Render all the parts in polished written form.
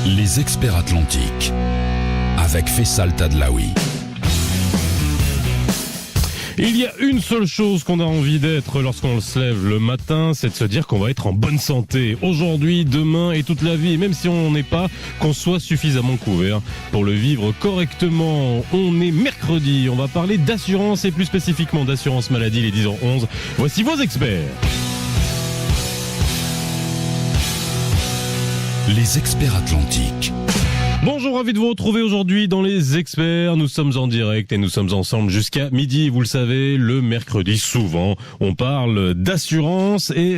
Les experts atlantiques avec Faisal Tadlaoui. Il y a une seule chose qu'on a envie d'être lorsqu'on se lève le matin, c'est de se dire qu'on va être en bonne santé. Aujourd'hui, demain et toute la vie. Et même si on n'est pas, qu'on soit suffisamment couvert pour le vivre correctement. On est mercredi, on va parler d'assurance et plus spécifiquement d'assurance maladie, les 10h11. Voici vos experts. Les experts atlantiques. Bonjour, ravi de vous retrouver aujourd'hui dans Les Experts. Nous sommes en direct et nous sommes ensemble jusqu'à midi. Vous le savez, le mercredi, souvent, on parle d'assurance et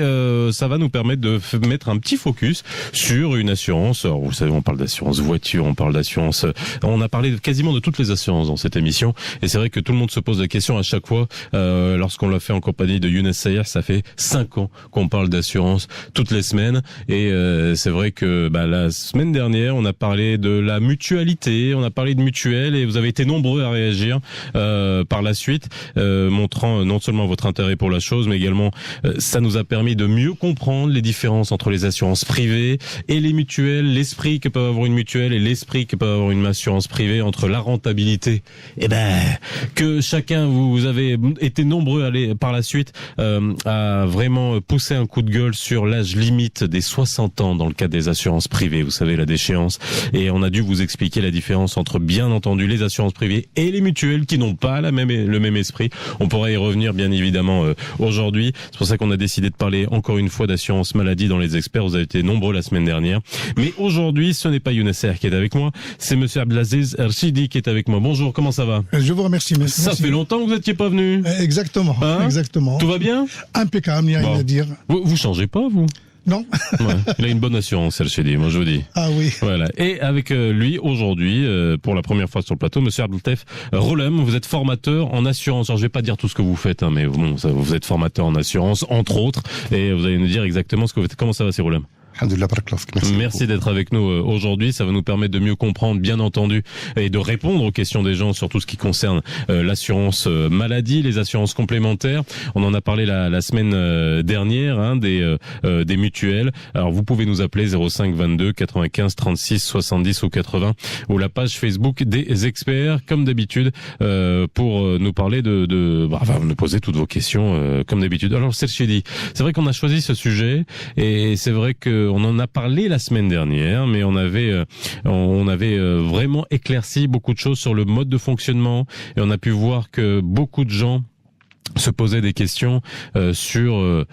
ça va nous permettre de mettre un petit focus sur une assurance. Alors, vous savez, on parle d'assurance voiture, on parle d'assurance... On a parlé quasiment de toutes les assurances dans cette émission et c'est vrai que tout le monde se pose la question à chaque fois. Lorsqu'on l'a fait en compagnie de Younes Sayer, ça fait 5 ans qu'on parle d'assurance toutes les semaines et c'est vrai que la semaine dernière, on a parlé de la mutualité, on a parlé de mutuelle et vous avez été nombreux à réagir par la suite, montrant non seulement votre intérêt pour la chose, mais également ça nous a permis de mieux comprendre les différences entre les assurances privées et les mutuelles, l'esprit que peut avoir une mutuelle et l'esprit que peut avoir une assurance privée, entre la rentabilité, que chacun, vous avez été nombreux à aller par la suite à vraiment pousser un coup de gueule sur l'âge limite des 60 ans dans le cas des assurances privées, vous savez, la déchéance, et on a dû vous expliquer la différence entre, bien entendu, les assurances privées et les mutuelles qui n'ont pas le même esprit. On pourra y revenir, bien évidemment, aujourd'hui. C'est pour ça qu'on a décidé de parler encore une fois d'assurance maladie dans Les Experts. Vous avez été nombreux la semaine dernière. Mais aujourd'hui, ce n'est pas Younes Sayer qui est avec moi, c'est monsieur Abdelaziz Ershidi qui est avec moi. Bonjour, comment ça va? Je vous remercie, merci. Ça fait longtemps que vous n'étiez pas venu. Exactement, exactement. Tout va bien? Impeccable, il n'y a rien à dire. Vous changez pas, vous? Non. Ouais, il a une bonne assurance, Ershidi, moi je vous dis. Ah oui. Voilà. Et avec lui, aujourd'hui, pour la première fois sur le plateau, monsieur Abdeltef Rolem, vous êtes formateur en assurance. Alors je vais pas dire tout ce que vous faites, mais bon, vous êtes formateur en assurance, entre autres, et vous allez nous dire exactement ce que vous faites. Comment ça va, c'est Rolem? Merci d'être avec nous aujourd'hui. Ça va nous permettre de mieux comprendre, bien entendu, et de répondre aux questions des gens sur tout ce qui concerne l'assurance maladie, les assurances complémentaires. On en a parlé la semaine dernière, des mutuelles. Alors vous pouvez nous appeler 05 22 95 36 70 ou 80 ou la page Facebook des experts, comme d'habitude, pour nous parler nous poser toutes vos questions comme d'habitude. Alors Serchedi, c'est vrai qu'on a choisi ce sujet et c'est vrai que on en a parlé la semaine dernière, mais on avait vraiment éclairci beaucoup de choses sur le mode de fonctionnement et on a pu voir que beaucoup de gens se poser des questions sur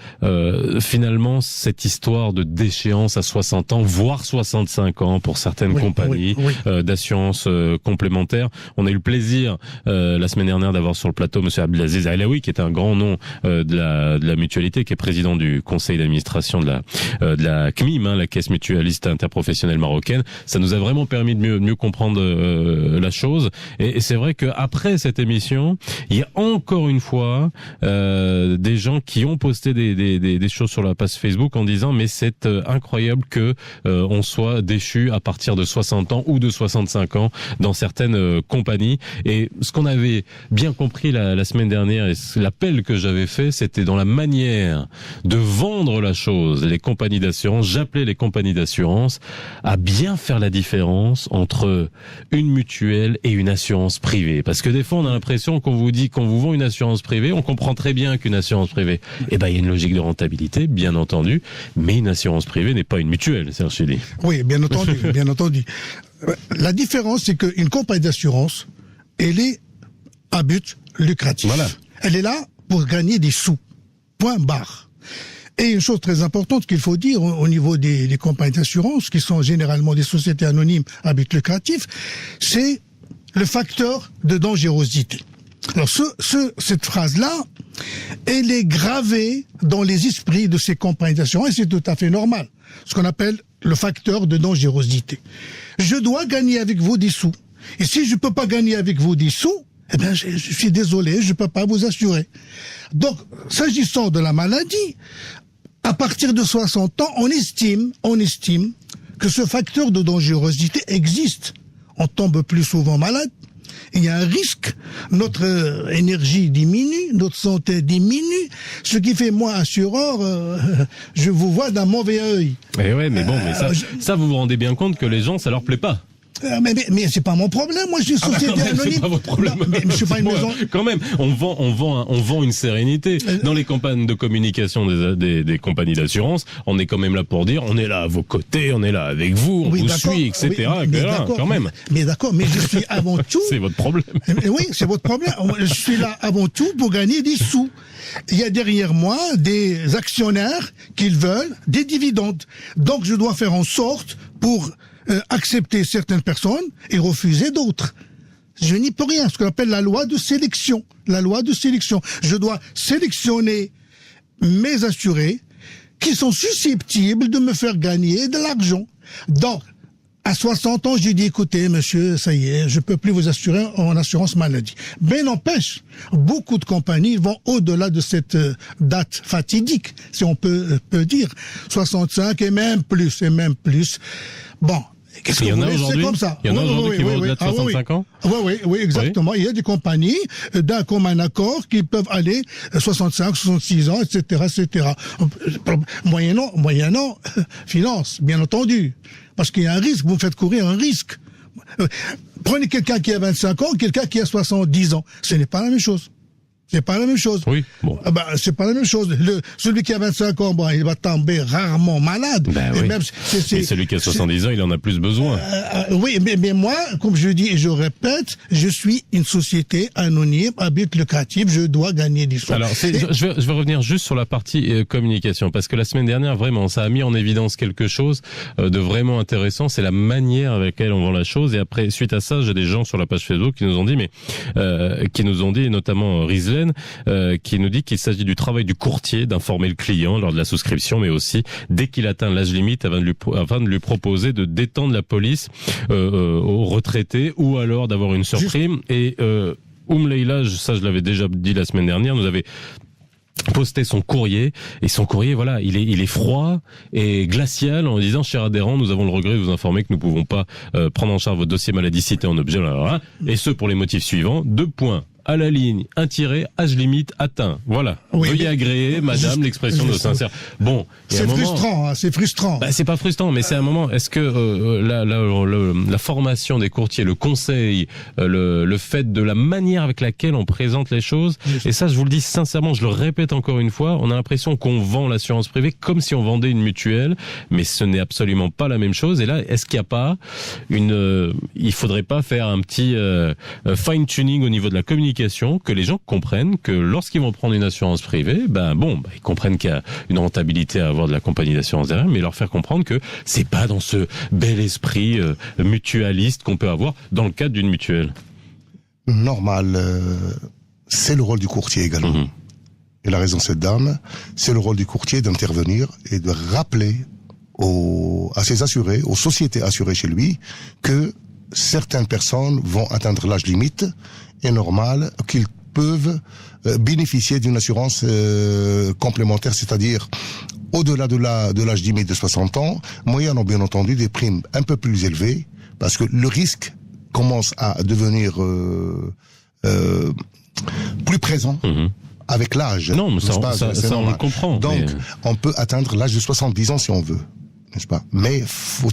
finalement cette histoire de déchéance à 60 ans, voire 65 ans pour certaines compagnies d'assurance complémentaire. On a eu le plaisir la semaine dernière d'avoir sur le plateau monsieur Abdelaziz Alaoui, qui est un grand nom de la mutualité, qui est président du conseil d'administration de la CMIM, la Caisse mutualiste interprofessionnelle marocaine. Ça nous a vraiment permis de mieux comprendre la chose. Et c'est vrai qu'après cette émission, il y a encore une fois des gens qui ont posté des choses sur la page Facebook en disant mais c'est incroyable que on soit déchu à partir de 60 ans ou de 65 ans dans certaines compagnies. Et ce qu'on avait bien compris la semaine dernière, et l'appel que j'avais fait, c'était dans la manière de vendre la chose. Les compagnies d'assurance, j'appelais les compagnies d'assurance à bien faire la différence entre une mutuelle et une assurance privée, parce que des fois on a l'impression qu'on vous dit qu'on vous vend une assurance privée, on comprend très bien qu'une assurance privée, il y a une logique de rentabilité, bien entendu, mais une assurance privée n'est pas une mutuelle, Serge Chili. Oui, bien entendu, bien entendu. La différence, c'est qu'une compagnie d'assurance, elle est à but lucratif. Voilà. Elle est là pour gagner des sous. Point barre. Et une chose très importante qu'il faut dire au niveau des compagnies d'assurance, qui sont généralement des sociétés anonymes à but lucratif, c'est le facteur de dangerosité. Alors cette phrase-là, elle est gravée dans les esprits de ces compagnies d'assurance et c'est tout à fait normal. Ce qu'on appelle le facteur de dangerosité. Je dois gagner avec vous des sous. Et si je peux pas gagner avec vous des sous, je suis désolé, je peux pas vous assurer. Donc, s'agissant de la maladie, à partir de 60 ans, on estime que ce facteur de dangerosité existe. On tombe plus souvent malade, il y a un risque, notre énergie diminue, notre santé diminue, ce qui fait, moi, assureur, je vous vois d'un mauvais œil. Eh ouais, mais bon, mais ça, vous vous rendez bien compte que les gens, ça leur plaît pas. Mais c'est pas mon problème. Moi, je suis une société anonyme. C'est pas votre problème. Non, mais je suis pas une maison. Quand même, on vend une sérénité. Dans les campagnes de communication des compagnies d'assurance, on est quand même là pour dire, on est là à vos côtés, on est là avec vous, on vous suit, etc. Quand même. Mais d'accord, mais je suis avant tout. C'est votre problème. Oui, c'est votre problème. Je suis là avant tout pour gagner des sous. Il y a derrière moi des actionnaires qui veulent des dividendes. Donc, je dois faire en sorte pour accepter certaines personnes et refuser d'autres. Je n'y peux rien. Ce qu'on appelle la loi de sélection. La loi de sélection. Je dois sélectionner mes assurés qui sont susceptibles de me faire gagner de l'argent. Donc, à 60 ans, j'ai dit, écoutez, monsieur, ça y est, je peux plus vous assurer en assurance maladie. Mais n'empêche, beaucoup de compagnies vont au-delà de cette date fatidique, si on peut dire. 65 et même plus. Bon. Qu'est-ce que vous voulez, c'est comme ça. Il y en a aujourd'hui qui vont au-delà de 65 ans? Oui, exactement. Oui. Il y a des compagnies d'un commun accord qui peuvent aller 65, 66 ans, etc. Moyennant finance, bien entendu. Parce qu'il y a un risque, vous me faites courir un risque. Prenez quelqu'un qui a 25 ans, quelqu'un qui a 70 ans. Ce n'est pas la même chose. C'est pas la même chose. Oui, bon. C'est pas la même chose. Celui qui a 25 ans, il va tomber rarement malade. Oui. Même, et celui qui a 70 ans, il en a plus besoin. Oui, mais moi, comme je dis et je répète, je suis une société anonyme, à but lucratif, je dois gagner des sous. Alors, je vais revenir juste sur la partie communication, parce que la semaine dernière, vraiment, ça a mis en évidence quelque chose de vraiment intéressant, c'est la manière avec laquelle on vend la chose. Et après, suite à ça, j'ai des gens sur la page Facebook qui nous ont dit, notamment Rizlen, qui nous dit qu'il s'agit du travail du courtier d'informer le client lors de la souscription, mais aussi dès qu'il atteint l'âge limite afin de lui proposer de détendre la police aux retraités ou alors d'avoir une surprime. Et Leila, ça je l'avais déjà dit la semaine dernière, nous avait posté son courrier, et son courrier, voilà, il est froid et glacial en disant: cher adhérent, nous avons le regret de vous informer que nous ne pouvons pas prendre en charge votre dossier maladie cité en objet, et ce pour les motifs suivants, 2 points. À la ligne, un tiret, âge limite atteint. Voilà. Oui, veuillez agréer, madame, l'expression de sincère. Bon. C'est frustrant, hein, c'est frustrant. C'est pas frustrant, mais c'est un moment. Est-ce que la formation des courtiers, le conseil, le fait de la manière avec laquelle on présente les choses, et ça, je vous le dis sincèrement, je le répète encore une fois, on a l'impression qu'on vend l'assurance privée comme si on vendait une mutuelle, mais ce n'est absolument pas la même chose. Et là, est-ce qu'il n'y a pas il faudrait pas faire un petit fine tuning au niveau de la communication, que les gens comprennent que lorsqu'ils vont prendre une assurance privée, ils comprennent qu'il y a une rentabilité à avoir de la compagnie d'assurance derrière, mais leur faire comprendre que c'est pas dans ce bel esprit mutualiste qu'on peut avoir dans le cadre d'une mutuelle. Normal, c'est le rôle du courtier également. Mmh. Et la raison de cette dame, c'est le rôle du courtier d'intervenir et de rappeler à ses assurés, aux sociétés assurées chez lui, que certaines personnes vont atteindre l'âge limite, est normal qu'ils peuvent bénéficier d'une assurance complémentaire, c'est-à-dire au-delà de l'âge limite de 60 ans, moyennant bien entendu des primes un peu plus élevées, parce que le risque commence à devenir plus présent. Mmh. Avec l'âge. Non, mais ça on le comprend. Donc, on peut atteindre l'âge de 70 ans si on veut, n'est-ce pas? Mais faut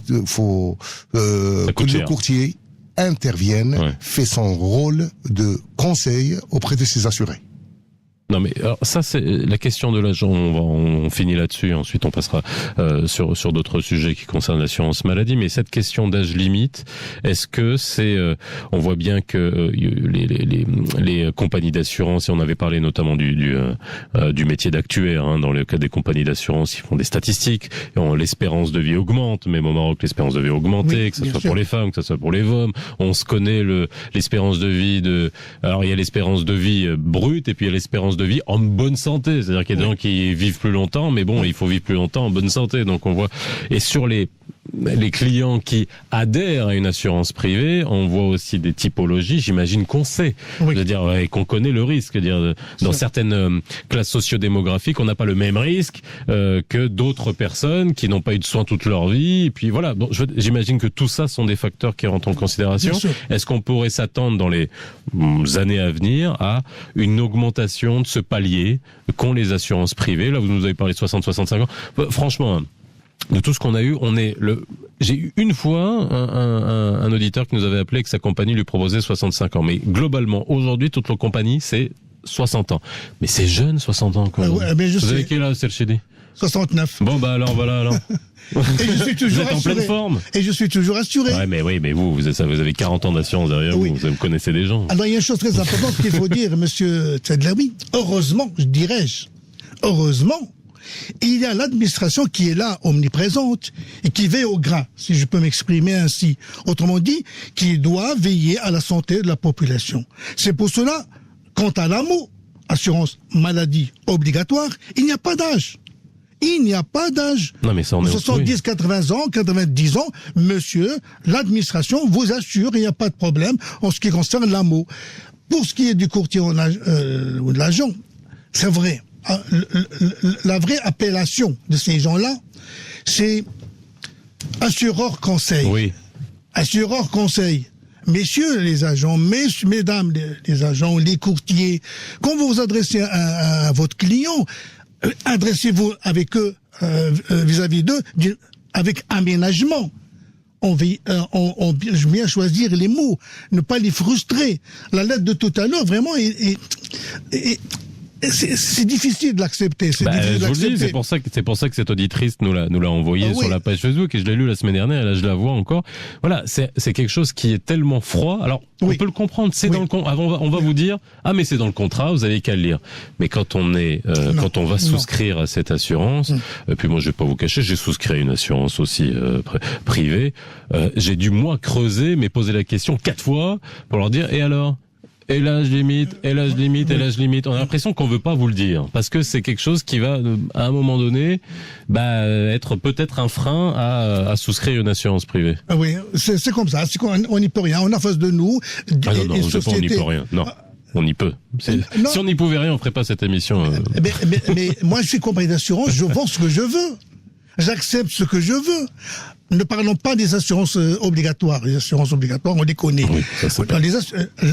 que le courtier intervienne, fait son rôle de conseil auprès de ses assurés. Non mais alors ça c'est la question de l'âge, on finit là-dessus, ensuite on passera sur d'autres sujets qui concernent l'assurance maladie, mais cette question d'âge limite, est-ce que c'est on voit bien que les compagnies d'assurance, et on avait parlé notamment du métier d'actuaire, dans le cas des compagnies d'assurance, ils font des statistiques, et l'espérance de vie augmente, même au Maroc l'espérance de vie a augmenté, que ce soit pour les femmes, que ce soit pour les hommes, on se connaît l'espérance de vie alors il y a l'espérance de vie brute et puis il y a l'espérance de vie en bonne santé, c'est-à-dire qu'il y a des gens qui vivent plus longtemps, mais bon, il faut vivre plus longtemps en bonne santé, donc on voit. Et sur les les clients qui adhèrent à une assurance privée, on voit aussi des typologies, j'imagine qu'on sait, Oui. c'est-à-dire et qu'on connaît le risque, c'est-à-dire dans certaines classes sociodémographiques, on n'a pas le même risque que d'autres personnes qui n'ont pas eu de soins toute leur vie, et puis voilà, bon, j'imagine que tout ça sont des facteurs qui rentrent en considération. Bien sûr. Est-ce qu'on pourrait s'attendre dans les années à venir à une augmentation de ce palier qu'ont les assurances privées? Là, vous nous avez parlé de 60-65 ans. Franchement, de tout ce qu'on a eu, j'ai eu une fois un auditeur qui nous avait appelé que sa compagnie lui proposait 65 ans. Mais globalement, aujourd'hui, toute la compagnie, c'est 60 ans. Mais c'est jeune, 60 ans, quoi. Mais je vous sais. avez quel âge, Serchedi? 69. Bon, bah alors, voilà, alors. Et je suis toujours vous êtes en assuré. pleine forme. Et je suis toujours assuré. Ouais, mais oui, mais vous avez 40 ans d'assurance derrière Oui. vous connaissez des gens. Alors, il y a une chose très importante qu'il faut dire, monsieur Tsedlaoui. Heureusement, dirais-je, heureusement, il y a l'administration qui est là, omniprésente, et qui veille au grain, si je peux m'exprimer ainsi. Autrement dit, qui doit veiller à la santé de la population. C'est pour cela, quant à l'AMO, assurance maladie obligatoire, il n'y a pas d'âge. Il n'y a pas d'âge. Non, mais ça, on est 70, 80 ans, 90 ans, monsieur, l'administration vous assure, il n'y a pas de problème en ce qui concerne l'AMO. Pour ce qui est du courtier ou de l'agent, c'est vrai. La vraie appellation de ces gens-là, c'est assureur conseil. Oui. Assureur conseil. Messieurs les agents, mesdames les agents, les courtiers, quand vous vous adressez à votre client, adressez-vous avec eux, vis-à-vis d'eux, avec aménagement. On bien choisir les mots, ne pas les frustrer. La lettre de tout à l'heure, vraiment, c'est difficile de l'accepter. Je vous le dis, c'est pour ça que cette auditrice nous l'a envoyé sur la page Facebook et je l'ai lu la semaine dernière et là je la vois encore. Voilà, c'est quelque chose qui est tellement froid. Alors on peut le comprendre, c'est dans le contrat. On va vous dire mais c'est dans le contrat, vous avez qu'à le lire. Mais quand on va souscrire à cette assurance, puis moi je vais pas vous cacher, j'ai souscrit à une assurance aussi privée. J'ai dû moi creuser, mais poser la question 4 fois pour leur dire et alors. Et là, je limite, et là, je limite, et là, je limite. On a l'impression qu'on veut pas vous le dire. Parce que c'est quelque chose qui va, à un moment donné, être peut-être un frein à souscrire une assurance privée. Oui, c'est comme ça. On n'y peut rien. On a face de nous. Non, on n'y peut rien. Non. On y peut. Si on n'y pouvait rien, on ferait pas cette émission. Mais moi, je suis compagnie d'assurance, je vends ce que je veux. J'accepte ce que je veux. Ne parlons pas des assurances obligatoires. Les assurances obligatoires, on les connaît. Oui,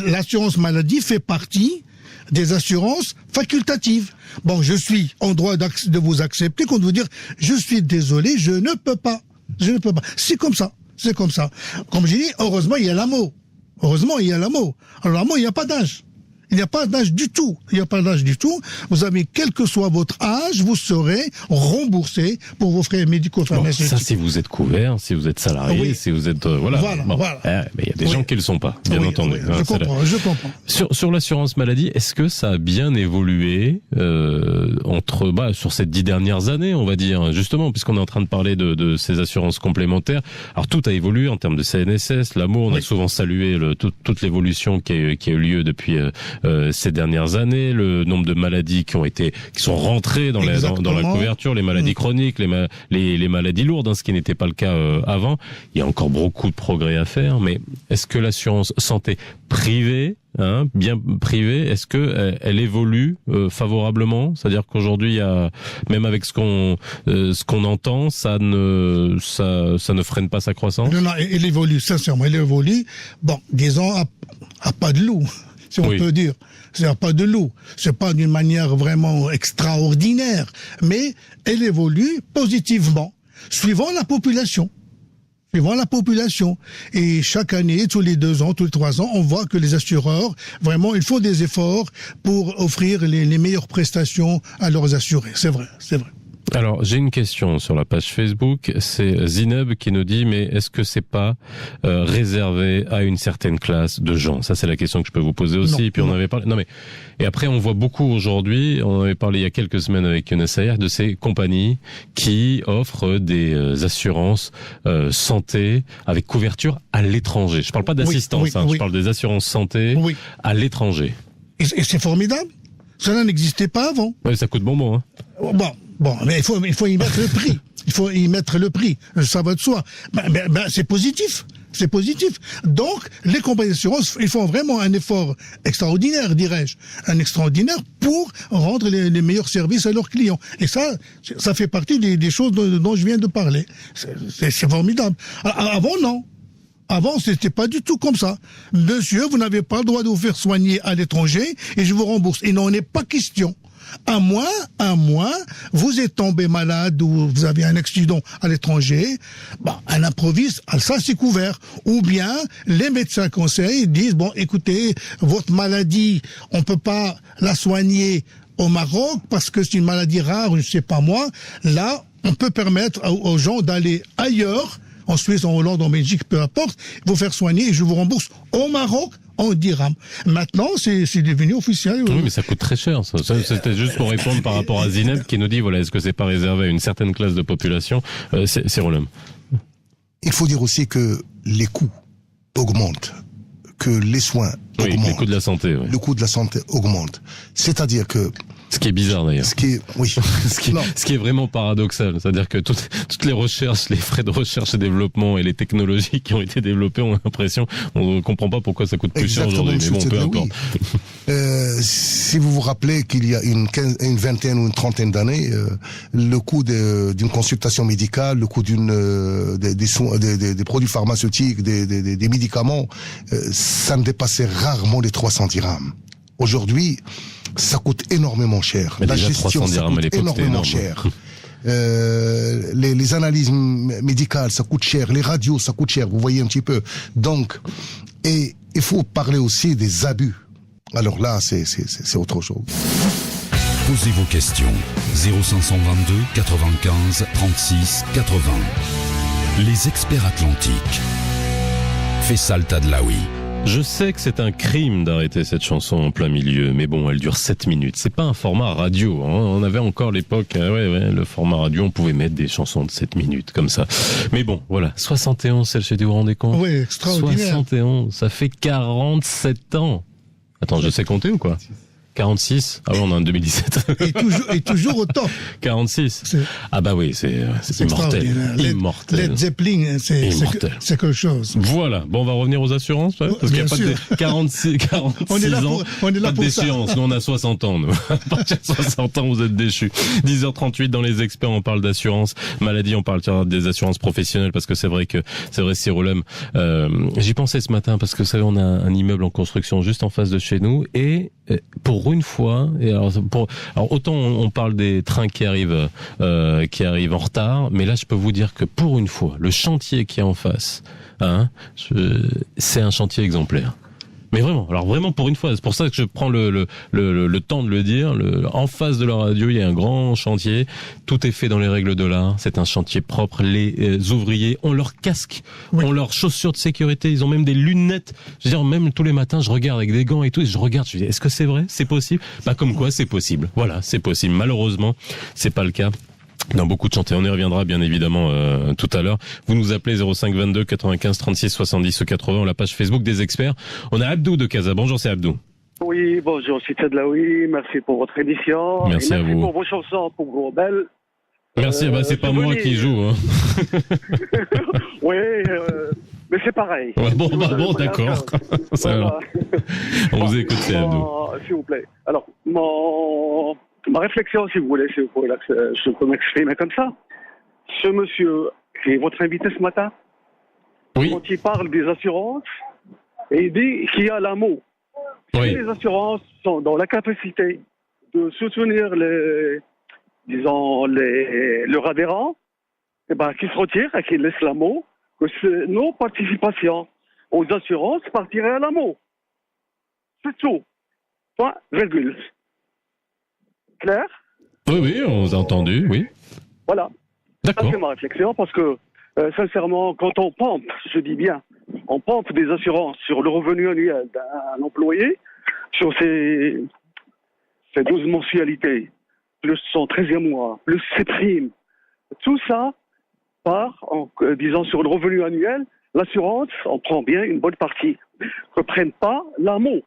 l'assurance maladie fait partie des assurances facultatives. Bon, je suis en droit de vous accepter, qu'on vous dire, je suis désolé, je ne peux pas. Je ne peux pas. C'est comme ça. C'est comme ça. Comme j'ai dit, heureusement, il y a l'AMO. Heureusement, il y a l'AMO. Alors, l'AMO, il n'y a pas d'âge. Il n'y a pas d'âge du tout. Il n'y a pas d'âge du tout. Vous avez, quel que soit votre âge, vous serez remboursé pour vos frais médico-pharmaceutiques. Ça, si vous êtes couvert, si vous êtes salarié, si vous êtes, voilà. Mais il y a des gens qui ne le sont pas, bien entendu. Je comprends. Sur l'assurance maladie, est-ce que ça a bien évolué, sur ces 10 dernières années, on va dire, justement, puisqu'on est en train de parler de ces assurances complémentaires. Alors, tout a évolué en termes de CNSS, l'AMO, on a souvent salué toute l'évolution qui a eu lieu depuis, ces dernières années, le nombre de maladies qui sont rentrées dans la couverture, les maladies chroniques, les maladies lourdes, ce qui n'était pas le cas avant. Il y a encore beaucoup de progrès à faire, mais est-ce que l'assurance santé privée, bien privée, est-ce que elle évolue favorablement? C'est-à-dire qu'aujourd'hui, il y a, même avec ce qu'on entend, ça ne freine pas sa croissance? Non, elle évolue, sincèrement, elle évolue. Bon, disons, à pas de loup. Si on peut dire, c'est pas de loup, c'est pas d'une manière vraiment extraordinaire, mais elle évolue positivement, suivant la population. Et chaque année, tous les 2 ans, tous les 3 ans, on voit que les assureurs, vraiment, ils font des efforts pour offrir les meilleures prestations à leurs assurés. C'est vrai. Alors, j'ai une question sur la page Facebook. C'est Zineb qui nous dit, mais est-ce que c'est pas réservé à une certaine classe de gens? Ça, c'est la question que je peux vous poser aussi. Puis on avait parlé. Et après, on voit beaucoup aujourd'hui. On avait parlé il y a quelques semaines avec Younes Ayer de ces compagnies qui offrent des assurances santé avec couverture à l'étranger. Je parle pas d'assistance. Je parle des assurances santé à l'étranger. Et c'est formidable. Cela n'existait pas avant. Oui, ça coûte bonbon. Bon, mais il faut y mettre le prix. il faut y mettre le prix, ça va de soi. C'est positif. C'est positif. Donc, les compagnies d'assurance, ils font vraiment un effort extraordinaire, dirais-je. Un extraordinaire pour rendre les meilleurs services à leurs clients. Et ça fait partie des choses dont je viens de parler. C'est formidable. Avant, non. Avant, c'était pas du tout comme ça. Monsieur, vous n'avez pas le droit de vous faire soigner à l'étranger et je vous rembourse. Il n'en est pas question. À moins, vous êtes tombé malade ou vous avez un accident à l'étranger, un improviste, ça c'est couvert. Ou bien, les médecins conseils disent, écoutez, votre maladie, on peut pas la soigner au Maroc parce que c'est une maladie rare, je sais pas moi. Là, on peut permettre aux gens d'aller ailleurs, en Suisse, en Hollande, en Belgique, peu importe, vous faire soigner et je vous rembourse au Maroc en dirham. Maintenant, c'est devenu officiel. Oui, mais ça coûte très cher. Ça, c'était juste pour répondre par rapport à Zineb qui nous dit, voilà, est-ce que c'est pas réservé à une certaine classe de population? C'est Roland. Il faut dire aussi que les coûts augmentent, que les soins augmentent. Le coût de la santé. Oui. Le coût de la santé augmente. C'est-à-dire que ce qui est bizarre d'ailleurs. Ce qui est vraiment paradoxal. C'est-à-dire que toutes les recherches, les frais de recherche et développement et les technologies qui ont été développées, on a l'impression, on ne comprend pas pourquoi ça coûte plus cher aujourd'hui. Mais bon, peu importe. Si vous vous rappelez qu'il y a une vingtaine ou une trentaine d'années, le coût d'une consultation médicale, le coût des produits pharmaceutiques, des médicaments, ça ne dépassait rarement les 300 dirhams. Aujourd'hui, ça coûte énormément cher. Mais la déjà, gestion, ça coûte énormément cher. Les analyses médicales, ça coûte cher. Les radios, ça coûte cher. Vous voyez un petit peu. Donc, et il faut parler aussi des abus. Alors là, c'est autre chose. Posez vos questions. 0522 95 36 80. Les experts atlantiques. Faisal Tadlaoui. Je sais que c'est un crime d'arrêter cette chanson en plein milieu, mais bon, elle dure 7 minutes. C'est pas un format radio, hein. On avait encore l'époque, le format radio, on pouvait mettre des chansons de 7 minutes, comme ça. Mais bon, voilà. 71, celle-ci, vous vous rendez compte? Oui, extraordinaire. 71, ça fait 47 ans. Attends, je sais compter ou quoi? 46. Ah oui, on est en 2017. Et toujours autant. 46. Ah bah oui, c'est immortel. Immortel. Led Zeppelin, c'est quelque chose. Voilà. Bon, on va revenir aux assurances, parce qu'il n'y a pas de 46 on est là ans. On est là pas de déchéance. Nous, on a 60 ans, nous. À partir de 60 ans, vous êtes déchus. 10h38 dans les experts, on parle d'assurance maladie, on parle des assurances professionnelles, parce que c'est vrai, Cyrolem, j'y pensais ce matin, parce que vous savez, on a un immeuble en construction juste en face de chez nous, et pour une fois, et alors autant on parle des trains qui arrivent en retard, mais là je peux vous dire que pour une fois, le chantier qui est en face, c'est un chantier exemplaire. Mais vraiment, alors vraiment pour une fois, c'est pour ça que je prends le temps de le dire. En face de la radio, il y a un grand chantier. Tout est fait dans les règles de l'art. C'est un chantier propre. Les ouvriers ont leur casque, ont leurs chaussures de sécurité. Ils ont même des lunettes. Je veux dire, même tous les matins, je regarde avec des gants et tout. Et je regarde, je me dis, est-ce que c'est vrai? C'est possible? Comme quoi, c'est possible. Voilà, c'est possible. Malheureusement, c'est pas le cas dans beaucoup de chantiers. On y reviendra bien évidemment tout à l'heure. Vous nous appelez 05 22 95 36 70 80, la page Facebook des experts. On a Abdou de Casa. Bonjour, c'est Abdou. Oui, bonjour, c'est Tadlaoui. Merci pour votre émission. Merci à vous. Merci pour vos chansons, pour vos belles. Merci, c'est pas moi qui joue. Hein. Oui, mais c'est pareil. Ouais, bon, d'accord. Voilà. On vous écoute, c'est Abdou. S'il vous plaît. Alors, ma réflexion, si vous voulez, je peux m'exprimer comme ça. Ce monsieur, qui est votre invité ce matin, oui. Quand il parle des assurances, et il dit qu'il y a l'amour. Oui. Si les assurances sont dans la capacité de soutenir leurs adhérents, qu'ils se retirent et qu'ils laissent l'amour, que nos participations aux assurances partiraient à l'amour. C'est tout. Point, virgule. Clair? Oui, on vous a entendu, oui. Voilà. D'accord. Ça, c'est ma réflexion, parce que, sincèrement, quand on pompe, je dis bien, on pompe des assurances sur le revenu annuel d'un employé, sur ses 12 mensualités, plus son 13e mois, plus ses primes, tout ça part, disons, sur le revenu annuel, l'assurance en prend bien une bonne partie. Ne prennent pas l'amour.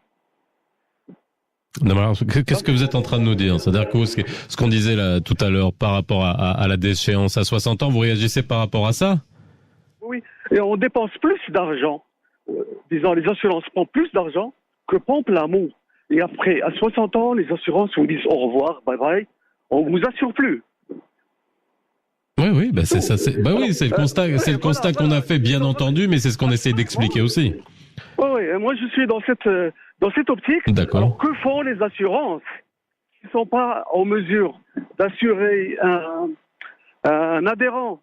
Non, mais alors, qu'est-ce que vous êtes en train de nous dire? C'est-à-dire que ce qu'on disait là tout à l'heure par rapport à la déchéance à 60 ans, vous réagissez par rapport à ça? Oui, et on dépense plus d'argent. Disons, les assurances pompent plus d'argent que pompe l'amour. Et après, à 60 ans, les assurances vous disent au revoir, bye bye, on vous assure plus. Oui, bah c'est ça. C'est le constat qu'on a fait, bien entendu, mais c'est ce qu'on essaie d'expliquer aussi. Oui, moi je suis dans cette optique. D'accord. Alors, que font les assurances qui ne sont pas en mesure d'assurer un adhérent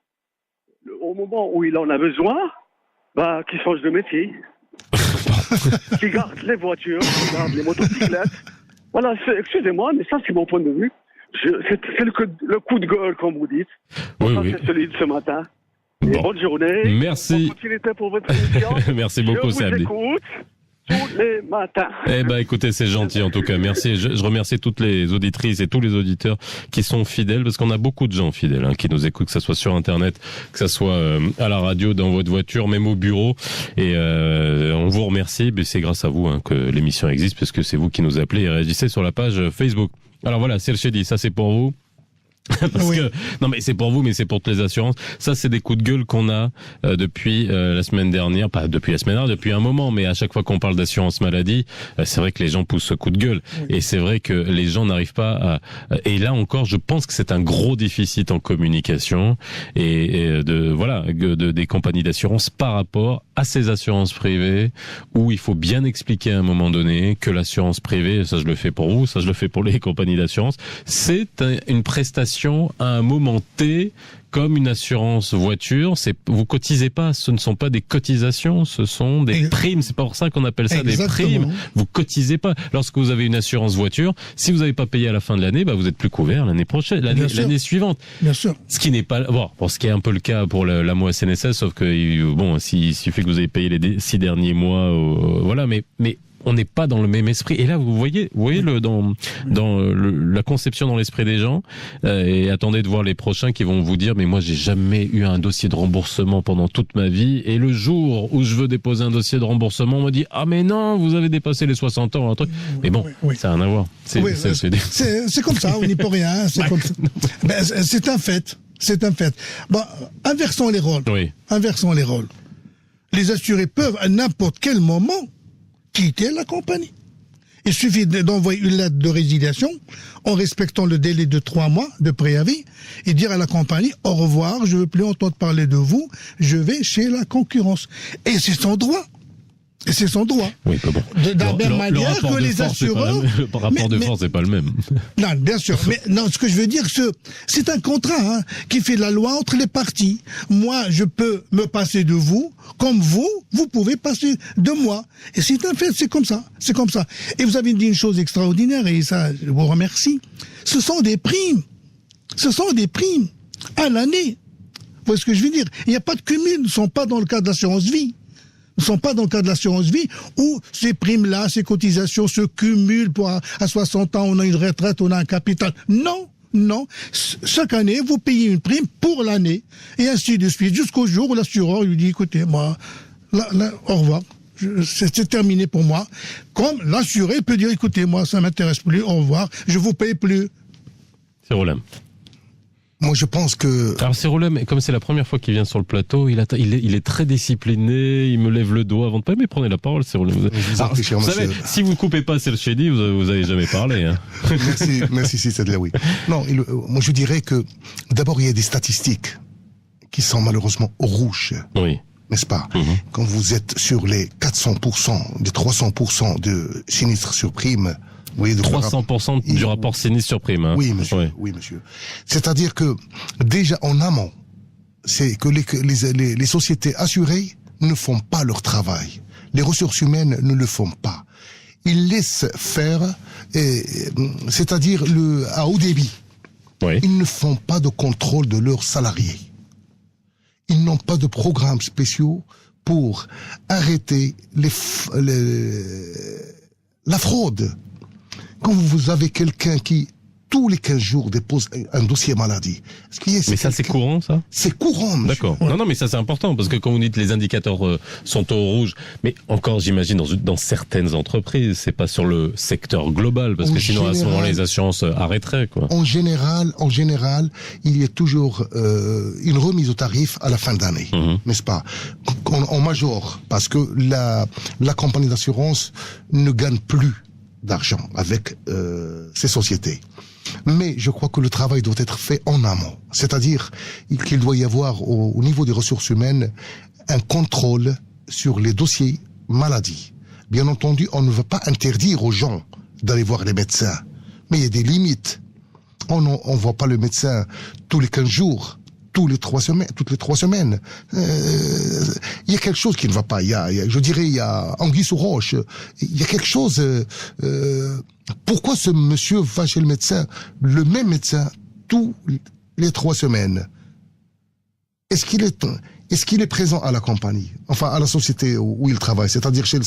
au moment où il en a besoin, qui change de métier, qui garde les voitures, qui garde les motocyclettes. Voilà, excusez-moi, mais ça c'est mon point de vue. C'est le coup de gueule, comme vous dites. Oui. C'est celui de ce matin. Et Bon. bonne journée. Merci. Bonne continuité pour votre émission. Merci beaucoup, Sabli. Je vous écoute tous les matins. Eh ben, écoutez, c'est gentil en tout cas. Merci. Je remercie toutes les auditrices et tous les auditeurs qui sont fidèles, parce qu'on a beaucoup de gens fidèles qui nous écoutent, que ça soit sur Internet, que ça soit à la radio, dans votre voiture, même au bureau. Et on vous remercie. Mais c'est grâce à vous que l'émission existe, parce que c'est vous qui nous appelez et réagissez sur la page Facebook. Alors voilà, c'est le Chédi, ça c'est pour vous. Parce que non, mais c'est pour vous, mais c'est pour toutes les assurances. Ça, c'est des coups de gueule qu'on a depuis la semaine dernière, pas depuis la semaine dernière, depuis un moment. Mais à chaque fois qu'on parle d'assurance maladie, c'est vrai que les gens poussent ce coup de gueule. Et c'est vrai que les gens n'arrivent pas à. Et là encore, je pense que c'est un gros déficit en communication et des compagnies d'assurance par rapport à ces assurances privées, où il faut bien expliquer à un moment donné que l'assurance privée, ça je le fais pour vous, ça je le fais pour les compagnies d'assurance, c'est une prestation à un moment T, comme une assurance voiture. Vous cotisez pas, ce ne sont pas des cotisations, ce sont des primes. C'est pas pour ça qu'on appelle ça des primes. Vous cotisez pas. Lorsque vous avez une assurance voiture, si vous n'avez pas payé à la fin de l'année, vous êtes plus couvert l'année prochaine, l'année suivante. Bien sûr. Ce qui n'est pas, pour ce qui est un peu le cas pour la MOA SNSS, sauf que s'il suffit que vous ayez payé les 6 derniers mois, mais on n'est pas dans le même esprit. Et là, vous voyez la conception dans l'esprit des gens. Et attendez de voir les prochains qui vont vous dire, mais moi, j'ai jamais eu un dossier de remboursement pendant toute ma vie. Et le jour où je veux déposer un dossier de remboursement, on me dit, ah mais non, vous avez dépassé les 60 ans, un truc. Mais bon, ça n'a rien à voir. C'est comme ça, on n'y peut rien. C'est comme ça. C'est un fait. C'est un fait. Inversons les rôles. Oui. Inversons les rôles. Les assurés peuvent à n'importe quel moment quitter la compagnie. Il suffit d'envoyer une lettre de résiliation en respectant le délai de 3 mois de préavis et dire à la compagnie au revoir, je ne veux plus entendre parler de vous, je vais chez la concurrence. Et c'est son droit. Et c'est son droit. Oui, pas bon. De la même manière que les assureurs. Le rapport de force, c'est pas le même. Non, bien sûr. Mais non, ce que je veux dire, c'est un contrat qui fait la loi entre les parties. Moi, je peux me passer de vous, comme vous pouvez passer de moi. Et c'est un fait, c'est comme ça. C'est comme ça. Et vous avez dit une chose extraordinaire, et ça, je vous remercie. Ce sont des primes. Ce sont des primes à l'année. Vous voyez ce que je veux dire? Il n'y a pas de cumul. Ils ne sont pas dans le cas de l'assurance vie. Ne sont pas dans le cas de l'assurance vie où ces primes-là, ces cotisations se cumulent pour à 60 ans, on a une retraite, on a un capital. Non. Chaque année, vous payez une prime pour l'année et ainsi de suite jusqu'au jour où l'assureur lui dit, écoutez, moi, là, au revoir. C'est terminé pour moi. Comme l'assuré peut dire, écoutez, moi, ça m'intéresse plus, au revoir, je vous paye plus. C'est Roland. Moi, je pense que... Alors, c'est Roland, comme c'est la première fois qu'il vient sur le plateau, il est très discipliné, il me lève le doigt avant de parler, mais prenez la parole, c'est Roland. Vous savez, si vous ne coupez pas, c'est le Chédi, vous avez jamais parlé. Merci, c'est là, oui. Non, moi, je dirais que, d'abord, il y a des statistiques qui sont malheureusement au rouge. Oui. N'est-ce pas? Quand vous êtes sur les 400%, des 300% de sinistres sur prime, vous voyez, 300% du rapport sinistre sur prime. Oui, monsieur. Oui, monsieur. C'est-à-dire que, déjà, en amont, c'est que les sociétés assurées ne font pas leur travail. Les ressources humaines ne le font pas. Ils laissent faire, c'est-à-dire à haut débit. Oui. Ils ne font pas de contrôle de leurs salariés. Ils n'ont pas de programmes spéciaux pour arrêter la fraude. Quand vous avez quelqu'un qui tous les 15 jours dépose un dossier maladie. Mais ça, c'est courant, ça? C'est courant, monsieur. D'accord. Non, mais ça, c'est important, parce que quand vous dites les indicateurs sont au rouge, mais encore, j'imagine, dans certaines entreprises, c'est pas sur le secteur global, parce que sinon, à ce moment, les assurances arrêteraient, quoi. En général, il y a toujours une remise au tarif à la fin d'année, n'est-ce pas? En major, parce que la compagnie d'assurance ne gagne plus d'argent avec ces sociétés. Mais je crois que le travail doit être fait en amont. C'est-à-dire qu'il doit y avoir au niveau des ressources humaines un contrôle sur les dossiers maladies. Bien entendu, on ne veut pas interdire aux gens d'aller voir les médecins. Mais il y a des limites. On ne voit pas le médecin tous les 15 jours, toutes les 3 semaines. Il y a quelque chose qui ne va pas. Il y a anguille sous roche. Il y a quelque chose. Pourquoi ce monsieur va chez le même médecin, tous les 3 semaines? Est-ce qu'il est présent à la compagnie, enfin à la société où il travaille, c'est-à-dire chez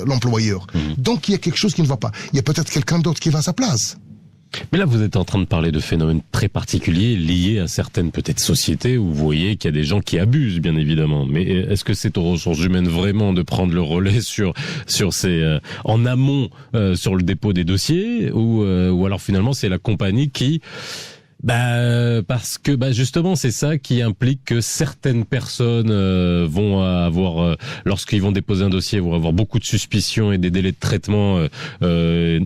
l'employeur? Donc il y a quelque chose qui ne va pas. Il y a peut-être quelqu'un d'autre qui va à sa place. Mais là, vous êtes en train de parler de phénomènes très particuliers liés à certaines peut-être sociétés où vous voyez qu'il y a des gens qui abusent, bien évidemment. Mais est-ce que c'est aux ressources humaines vraiment de prendre le relais sur ces en amont sur le dépôt des dossiers ou alors finalement c'est la compagnie qui parce que justement c'est ça qui implique que certaines personnes vont avoir lorsqu'ils vont déposer un dossier vont avoir beaucoup de suspicions et des délais de traitement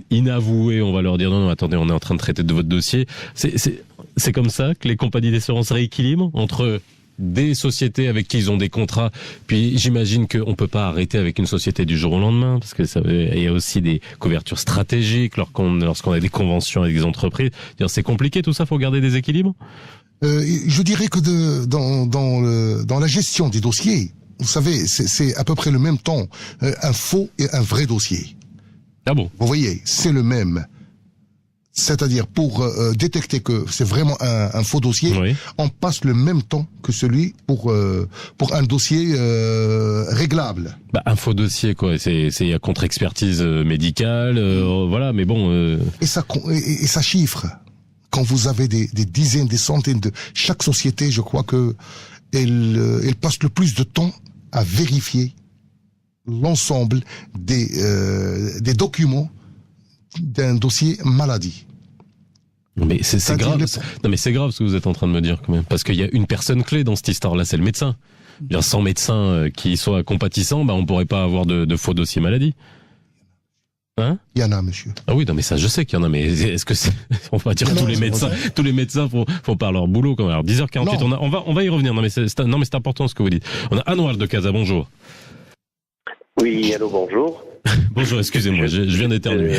inavoués. On va leur dire non attendez, on est en train de traiter de votre dossier. C'est comme ça que les compagnies d'assurance rééquilibrent entre des sociétés avec qui ils ont des contrats. Puis j'imagine qu'on peut pas arrêter avec une société du jour au lendemain, parce que il y a aussi des couvertures stratégiques lorsqu'on a des conventions avec des entreprises. C'est compliqué tout ça, faut garder des équilibres. Je dirais que dans la gestion des dossiers, vous savez, c'est à peu près le même temps, un faux et un vrai dossier. Ah bon? Vous voyez, c'est le même. C'est-à-dire pour détecter que c'est vraiment un faux dossier, oui. On passe le même temps que celui pour un dossier réglable. Un faux dossier quoi, c'est contre-expertise médicale, voilà, mais bon. Et ça chiffre. Quand vous avez des dizaines, des centaines de chaque société, je crois que elle passe le plus de temps à vérifier l'ensemble des documents d'un dossier maladie. Mais c'est grave. Non mais c'est grave ce que vous êtes en train de me dire quand même, parce qu'il y a une personne clé dans cette histoire-là, c'est le médecin. Bien sans médecin qui soit compatissant, on pourrait pas avoir de faux dossiers maladie. Hein? Il y en a, monsieur. Ah oui, non mais ça je sais qu'il y en a, mais est-ce que on va dire tous les médecins font pas leur boulot quand même. Alors 10h48, on va y revenir. Non mais c'est important ce que vous dites. On a Anouar de Casa, bonjour. Oui, allô, bonjour. Bonjour, excusez-moi, je viens d'éternuer.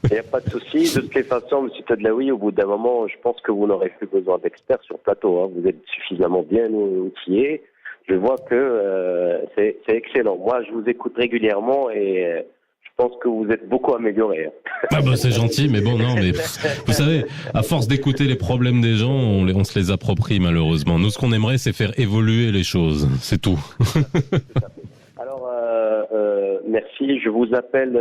Il n'y a pas de souci. De toutes les façons, M. Tadlaoui, au bout d'un moment, je pense que vous n'aurez plus besoin d'experts sur plateau. Vous êtes suffisamment bien outillés. Je vois que c'est excellent. Moi, je vous écoute régulièrement et je pense que vous êtes beaucoup amélioré. C'est gentil, mais bon, non, mais vous savez, à force d'écouter les problèmes des gens, on se les approprie malheureusement. Nous, ce qu'on aimerait, c'est faire évoluer les choses. C'est tout. Alors, merci. Je vous appelle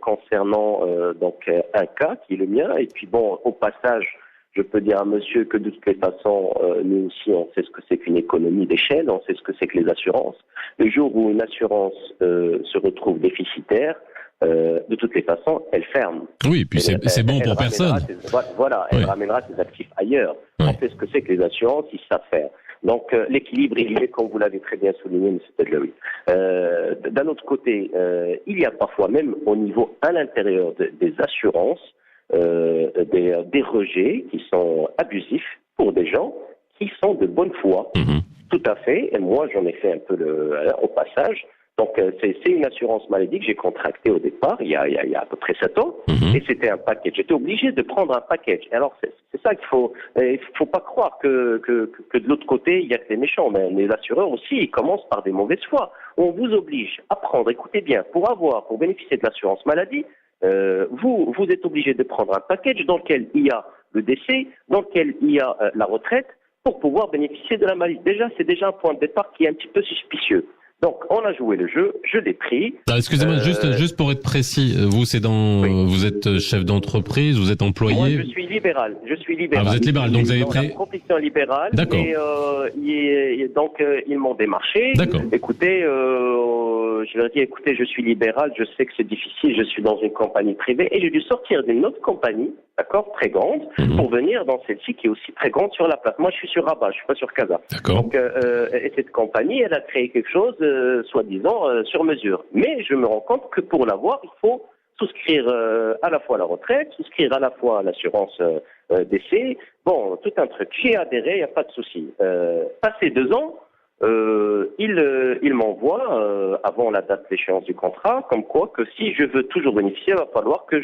concernant donc un cas qui est le mien. Et puis bon, au passage, je peux dire à monsieur que de toutes les façons, nous aussi, on sait ce que c'est qu'une économie d'échelle, on sait ce que c'est que les assurances. Le jour où une assurance se retrouve déficitaire, de toutes les façons, elle ferme. Oui, puis c'est bon pour personne. Elle ramènera ses actifs ailleurs. Oui. On sait ce que c'est que les assurances, ils savent faire. Donc l'équilibre, il est, comme vous l'avez très bien souligné, M. Tadlaoui. D'un autre côté, il y a parfois même au niveau à l'intérieur des assurances des rejets qui sont abusifs pour des gens qui sont de bonne foi. Mm-hmm. Tout à fait. Et moi, j'en ai fait un peu au passage. Donc c'est une assurance maladie que j'ai contractée au départ, il y a à peu près 7 ans, et c'était un package. J'étais obligé de prendre un package. Alors c'est ça qu'il faut pas croire que de l'autre côté il y a que des méchants, mais les assureurs aussi ils commencent par des mauvaises foi. On vous oblige à prendre, écoutez bien, pour bénéficier de l'assurance maladie, vous êtes obligé de prendre un package dans lequel il y a le décès, dans lequel il y a la retraite, pour pouvoir bénéficier de la maladie. C'est déjà un point de départ qui est un petit peu suspicieux. Donc, on a joué le jeu, je l'ai pris. Excusez-moi, juste pour être précis, vous, vous êtes chef d'entreprise, vous êtes employé? Moi, je suis libéral. Ah, vous êtes libéral, donc vous avez pris... la profession libérale. D'accord. Et donc, ils m'ont démarché. D'accord. Écoutez, je leur ai dit, écoutez, je suis libéral, je sais que c'est difficile, je suis dans une compagnie privée, et j'ai dû sortir d'une autre compagnie, d'accord, très grande, pour venir dans celle-ci qui est aussi très grande sur la place. Moi, je suis sur Rabat, je suis pas sur Casa. D'accord. Donc, et cette compagnie, elle a créé quelque chose, soi-disant, sur mesure. Mais je me rends compte que pour l'avoir, il faut souscrire à la fois la retraite, souscrire à la fois l'assurance décès. Bon, tout un truc. J'ai adhéré, il n'y a pas de souci. Passé 2 ans, il m'envoie, avant la date d'échéance du contrat, comme quoi que si je veux toujours bénéficier, il va falloir que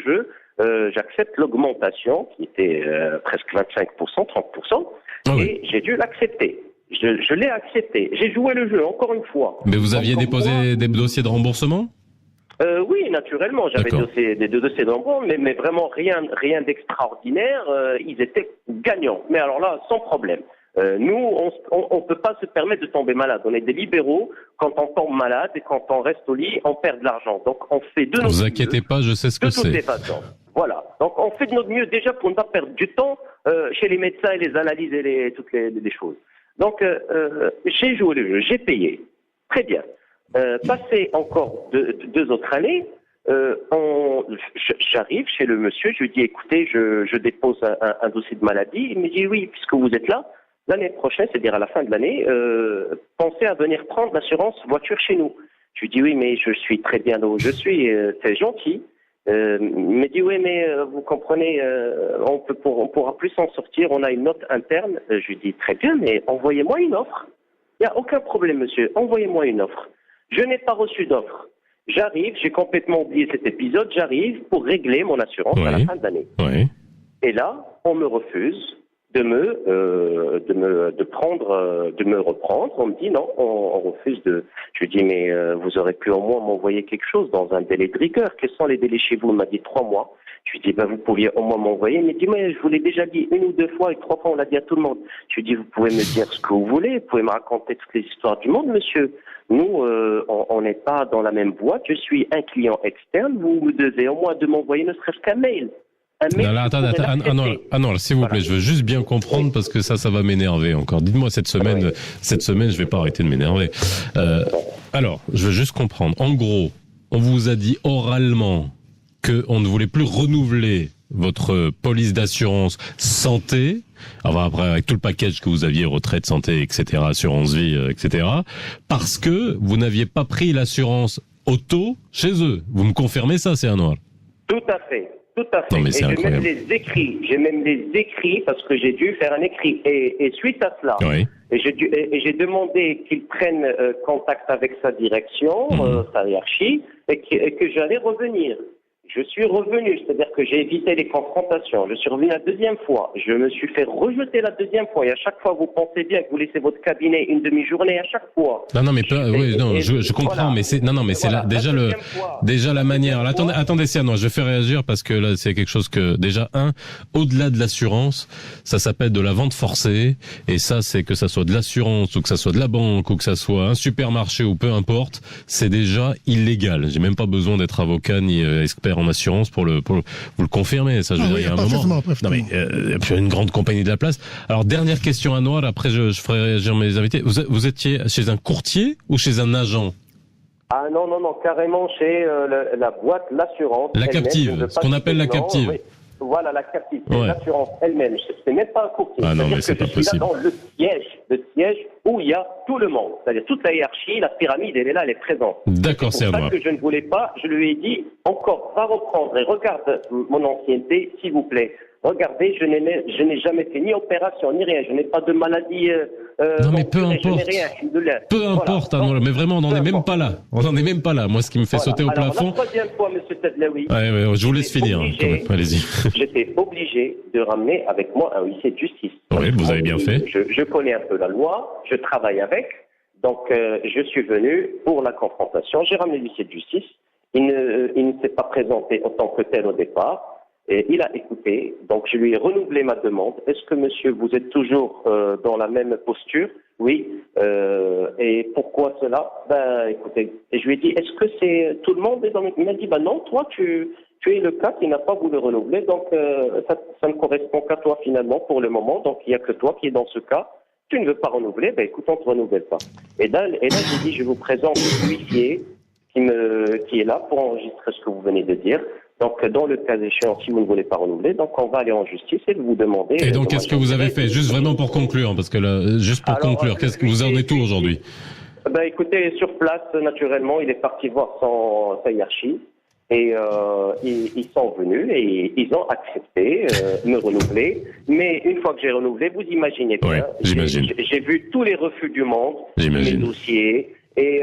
j'accepte l'augmentation, qui était presque 25%, 30%, et j'ai dû l'accepter. Je l'ai accepté. J'ai joué le jeu, encore une fois. Mais vous aviez déposé des dossiers de remboursement? Oui, naturellement, j'avais des dossiers de remboursement, mais vraiment rien d'extraordinaire. Ils étaient gagnants. Mais alors là, sans problème. Nous, on peut pas se permettre de tomber malade. On est des libéraux. Quand on tombe malade et quand on reste au lit, on perd de l'argent. Donc, on fait de notre mieux. Ne vous inquiétez pas, je sais ce que c'est. De toutes les façons. Voilà. Donc, on fait de notre mieux déjà pour ne pas perdre du temps chez les médecins et les analyses et toutes les choses. Donc, j'ai joué le jeu, j'ai payé. Très bien. Passé encore 2 autres années, j'arrive chez le monsieur, je lui dis, écoutez, je dépose un dossier de maladie. Il me dit, oui, puisque vous êtes là, l'année prochaine, c'est-à-dire à la fin de l'année, pensez à venir prendre l'assurance voiture chez nous. Je lui dis, oui, mais je suis très bien là où je suis, c'est gentil. Il me dit, oui, mais vous comprenez, on pourra plus s'en sortir, on a une note interne. Je lui dis, très bien, mais envoyez-moi une offre. Il n'y a aucun problème, monsieur, envoyez-moi une offre. Je n'ai pas reçu d'offre. J'arrive, j'ai complètement oublié cet épisode, j'arrive pour régler mon assurance à la fin de l'année. Oui. Et là, on me refuse de me reprendre. On me dit non, on refuse de... Je lui dis, mais vous aurez pu au moins m'envoyer quelque chose dans un délai de rigueur. Quels sont les délais chez vous? Il m'a dit 3 mois. Je lui dis, vous pouviez au moins m'envoyer. Il m'a dit, mais je vous l'ai déjà dit 1 ou 2 fois et 3 fois, on l'a dit à tout le monde. Je lui dis, vous pouvez me dire ce que vous voulez, vous pouvez me raconter toutes les histoires du monde, monsieur. Nous, on n'est pas dans la même boîte. Je suis un client externe. Vous me devez au moins de m'envoyer ne serait-ce qu'un mail. Non, attendez, s'il vous plaît, je veux juste bien comprendre parce que ça va m'énerver encore. Dites-moi cette semaine, je vais pas arrêter de m'énerver. Alors, je veux juste comprendre. En gros, on vous a dit oralement que on ne voulait plus renouveler votre police d'assurance santé. Enfin, après, avec tout le package que vous aviez, retraite, santé, etc., assurance vie, etc., parce que vous n'aviez pas pris l'assurance auto chez eux. Vous me confirmez ça, c'est un noir? Tout à fait. Tout à fait. Non, mais c'est incroyable. J'ai même les écrits parce que j'ai dû faire un écrit. Et suite à cela, j'ai demandé qu'ils prennent contact avec sa direction, sa hiérarchie, et que j'allais revenir. Je suis revenu, c'est-à-dire que j'ai évité les confrontations. Je suis revenu la 2e fois. Je me suis fait rejeter la 2e fois. Et à chaque fois, vous pensez bien que vous laissez votre cabinet une demi-journée à chaque fois. Non, mais je comprends, voilà. Mais c'est là déjà la manière. Alors, attendez, Siano, je fais réagir parce que là, c'est quelque chose que déjà au-delà de l'assurance, ça s'appelle de la vente forcée. Et ça, c'est que ça soit de l'assurance ou que ça soit de la banque ou que ça soit un supermarché ou peu importe, c'est déjà illégal. J'ai même pas besoin d'être avocat ni expert en assurance pour vous le confirmer. Ça, je veux dire, il y a un moment. Non, mais une grande compagnie de la place. Alors, dernière question à Noir. Après, je ferai réagir mes invités. Vous étiez chez un courtier ou chez un agent? Ah non, carrément chez la boîte, l'assurance. La captive, ce qu'on appelle la captive. Oui. Voilà, la captive, c'est l'assurance elle-même. C'est même pas un courtier. Ah non, mais c'est pas possible. Là dans le siège où il y a tout le monde. C'est-à-dire toute la hiérarchie, la pyramide, elle est là, elle est présente. D'accord, c'est à moi. C'est pour ça que je ne voulais pas, je lui ai dit, encore, va reprendre et regarde mon ancienneté, s'il vous plaît. Regardez, je n'ai jamais fait ni opération, ni rien. Je n'ai pas de maladie. Non, mais peu importe. Peu importe, voilà. Mais vraiment, on n'en est même pas là. On n'en est même pas là. Moi, ce qui me fait sauter au plafond. La 3e fois, monsieur Tadlaoui. Je vous laisse finir. Allez-y. J'étais obligé de ramener avec moi un huissier de justice. Oui, vous avez bien fait. Je connais un peu la loi. Je travaille avec. Donc, je suis venu pour la confrontation. J'ai ramené l'huissier de justice. Il ne s'est pas présenté en tant que tel au départ. Et il a écouté, donc je lui ai renouvelé ma demande. Est-ce que monsieur, vous êtes toujours dans la même posture? Oui. Et pourquoi cela? Ben, écoutez, et je lui ai dit, est-ce que c'est tout le monde est dans Il m'a dit, ben non, toi, tu es le cas qui n'a pas voulu renouveler, donc ça ne correspond qu'à toi finalement pour le moment, donc il n'y a que toi qui est dans ce cas. Tu ne veux pas renouveler, ben écoute, on ne te renouvelle pas. Et là j'ai dit, je vous présente l'huissier qui est là pour enregistrer ce que vous venez de dire. Donc, dans le cas échéant, si vous ne voulez pas renouveler, donc on va aller en justice et vous demander... Et donc, qu'est-ce que vous avez fait? Juste vraiment pour conclure, parce que là, juste pour conclure, qu'est-ce que vous en êtes où aujourd'hui? Ben, écoutez, sur place, naturellement, il est parti voir sa hiérarchie et ils sont venus et ils ont accepté me renouveler. Mais une fois que j'ai renouvelé, vous imaginez bien, ouais, j'imagine. J'ai vu tous les refus du monde, j'imagine. mes dossiers... Et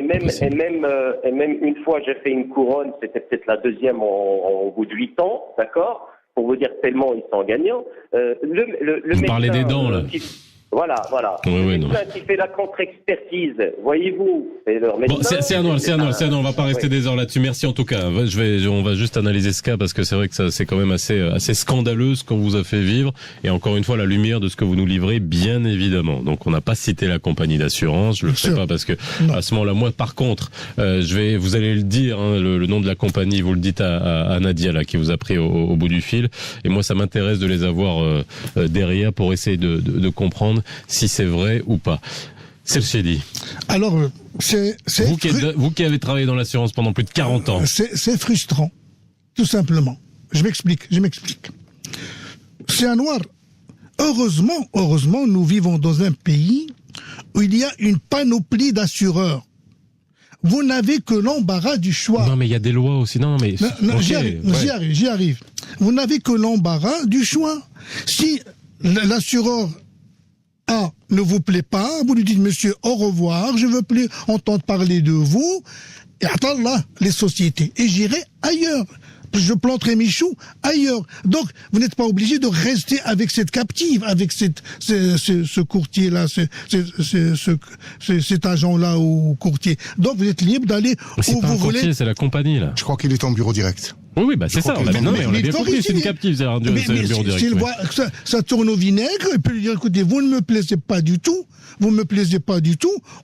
même une fois j'ai fait une couronne, c'était peut-être la deuxième en bout de 8 ans, d'accord, pour vous dire tellement ils sont gagnants. Le vous parlez des dents là. Voilà. Oui, le médecin qui fait la contre-expertise, voyez-vous, c'est leur médecin. Bon, c'est un on va pas rester des heures là-dessus. Merci en tout cas. On va juste analyser ce cas parce que c'est vrai que ça, c'est quand même assez scandaleux ce qu'on vous a fait vivre. Et encore une fois, la lumière de ce que vous nous livrez, bien évidemment. Donc, on n'a pas cité la compagnie d'assurance. Je le ferai pas parce que à ce moment-là, moi, par contre, vous allez le dire, hein, le nom de la compagnie, vous le dites à Nadia là, qui vous a pris au bout du fil. Et moi, ça m'intéresse de les avoir derrière pour essayer de comprendre si c'est vrai ou pas. C'est le Chedi. Alors, vous qui avez travaillé dans l'assurance pendant plus de 40 ans. C'est frustrant, tout simplement. Je m'explique. C'est un noir. Heureusement, nous vivons dans un pays où il y a une panoplie d'assureurs. Vous n'avez que l'embarras du choix. Non, mais il y a des lois aussi. Non, mais okay, j'y arrive. Vous n'avez que l'embarras du choix. Si l'assureur A ne vous plaît pas, vous lui dites, monsieur, au revoir, je ne veux plus entendre parler de vous, et attends là, les sociétés, et j'irai ailleurs. Je planterai mes choux ailleurs. Donc, vous n'êtes pas obligé de rester avec cette captive, avec ce courtier-là, cet agent-là ou courtier. Donc, vous êtes libre d'aller où vous voulez. C'est la compagnie, là. Je crois qu'il est en bureau direct. Oui, bah c'est ça. On l'a bien compris. C'est une captive, c'est un bureau direct. S'il voit que ça tourne au vinaigre, il peut lui dire, écoutez, vous ne me plaisez pas du tout.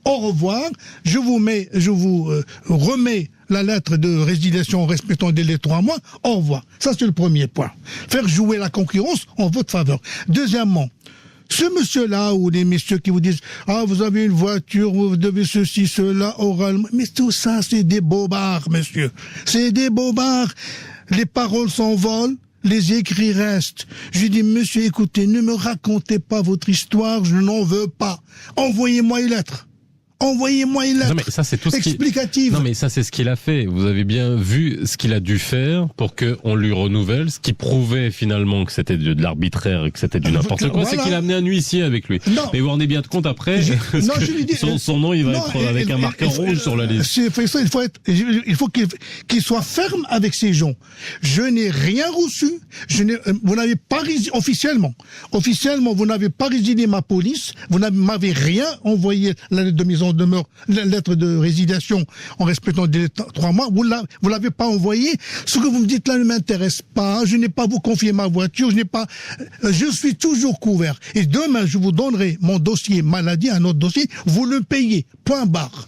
Au revoir. Je vous remets la lettre de résiliation en respectant le délai de 3 mois. Au revoir. Ça, c'est le premier point. Faire jouer la concurrence en votre faveur. Deuxièmement, ce monsieur-là ou les messieurs qui vous disent « Ah, vous avez une voiture, vous devez ceci, cela, oralement. » Mais tout ça, c'est des bobards, monsieur. C'est des bobards. Les paroles s'envolent, les écrits restent. Je dis « Monsieur, écoutez, ne me racontez pas votre histoire, je n'en veux pas. Envoyez-moi une lettre. Envoyez-moi une lettre. Non, mais ça, c'est tout explicative. Non, mais ça, c'est ce qu'il a fait. Vous avez bien vu ce qu'il a dû faire pour qu'on lui renouvelle, ce qui prouvait finalement que c'était de l'arbitraire et que c'était du n'importe quoi. Voilà. C'est qu'il a amené un huissier avec lui. Non. Mais vous vous rendez bien compte après, son nom, il va être avec un marqueur rouge sur la liste. Il faut qu'il soit ferme avec ces gens. Je n'ai rien reçu. Vous n'avez pas officiellement, vous n'avez pas résilié ma police. Vous m'avez rien envoyé la lettre de mise en demeure, la lettre de résiliation en respectant les 3 mois, vous l'avez pas envoyé. Ce que vous me dites là ne m'intéresse pas. Je n'ai pas vous confier ma voiture. Je suis toujours couvert. Et demain, je vous donnerai mon dossier maladie, un autre dossier. Vous le payez. Point barre.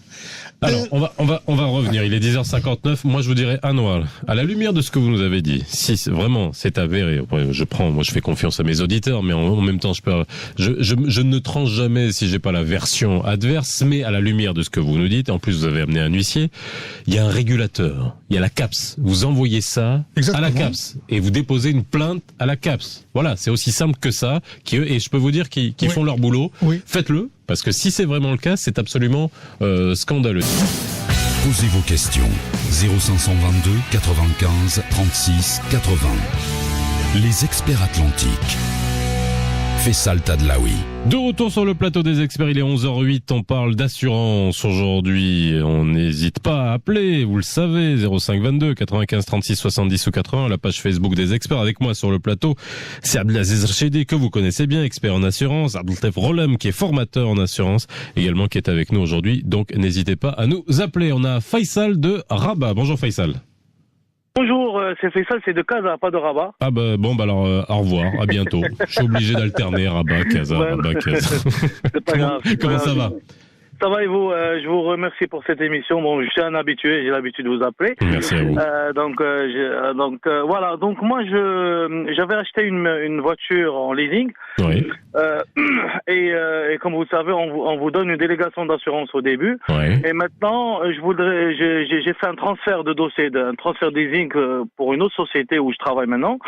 Alors, on va revenir. Il est 10h59. Moi, je vous dirais, Anouar, à la lumière de ce que vous nous avez dit, si vraiment c'est avéré, je fais confiance à mes auditeurs, mais en même temps, je ne tranche jamais si j'ai pas la version adverse, mais à la lumière de ce que vous nous dites, en plus vous avez amené un huissier, il y a un régulateur, il y a la CAPS. Vous envoyez ça à la CAPS et vous déposez une plainte à la CAPS. Voilà, c'est aussi simple que ça, et je peux vous dire qu'ils font leur boulot. Oui. Faites-le. Parce que si c'est vraiment le cas, c'est absolument scandaleux. Posez vos questions. 0522 95 36 80. Les experts atlantiques. Faisal Tadlaoui. De retour sur le plateau des experts, il est 11h08, on parle d'assurance aujourd'hui. On n'hésite pas à appeler, vous le savez, 0522 95 36 70 ou 80, la page Facebook des experts. Avec moi sur le plateau, c'est Abdelaziz Rchedi, que vous connaissez bien, expert en assurance, Abdeltef Rolem, qui est formateur en assurance, également qui est avec nous aujourd'hui. Donc n'hésitez pas à nous appeler. On a Faisal de Rabat. Bonjour Faisal. Bonjour, c'est Faisal, c'est de Casa, pas de Rabat. Ah bah bon, bah alors au revoir, à bientôt. Je suis obligé d'alterner Rabat, Casa, Rabat, Casa. C'est pas grave. Comment ça va? Ça va et vous? Je vous remercie pour cette émission. Bon, je suis un habitué, j'ai l'habitude de vous appeler. Merci à vous. Voilà. Donc moi, j'avais acheté une voiture en leasing. Oui. Et comme vous le savez, on vous donne une délégation d'assurance au début. Oui. Et maintenant, j'ai fait un transfert de dossier, un transfert de leasing pour une autre société où je travaille maintenant.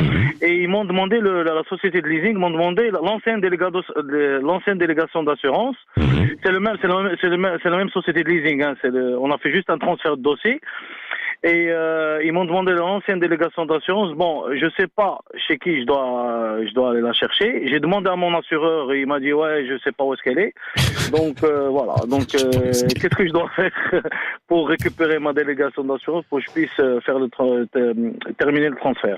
Et ils m'ont demandé, la société de leasing m'ont demandé l'ancienne délégation d'assurance. C'est la même société de leasing. Hein. On a fait juste un transfert de dossier. Et ils m'ont demandé l'ancienne délégation d'assurance. Bon, je sais pas chez qui je dois aller la chercher. J'ai demandé à mon assureur et il m'a dit ouais, je sais pas où est-ce qu'elle est. Donc voilà. Donc qu'est-ce que je dois faire pour récupérer ma délégation d'assurance pour que je puisse faire terminer le transfert?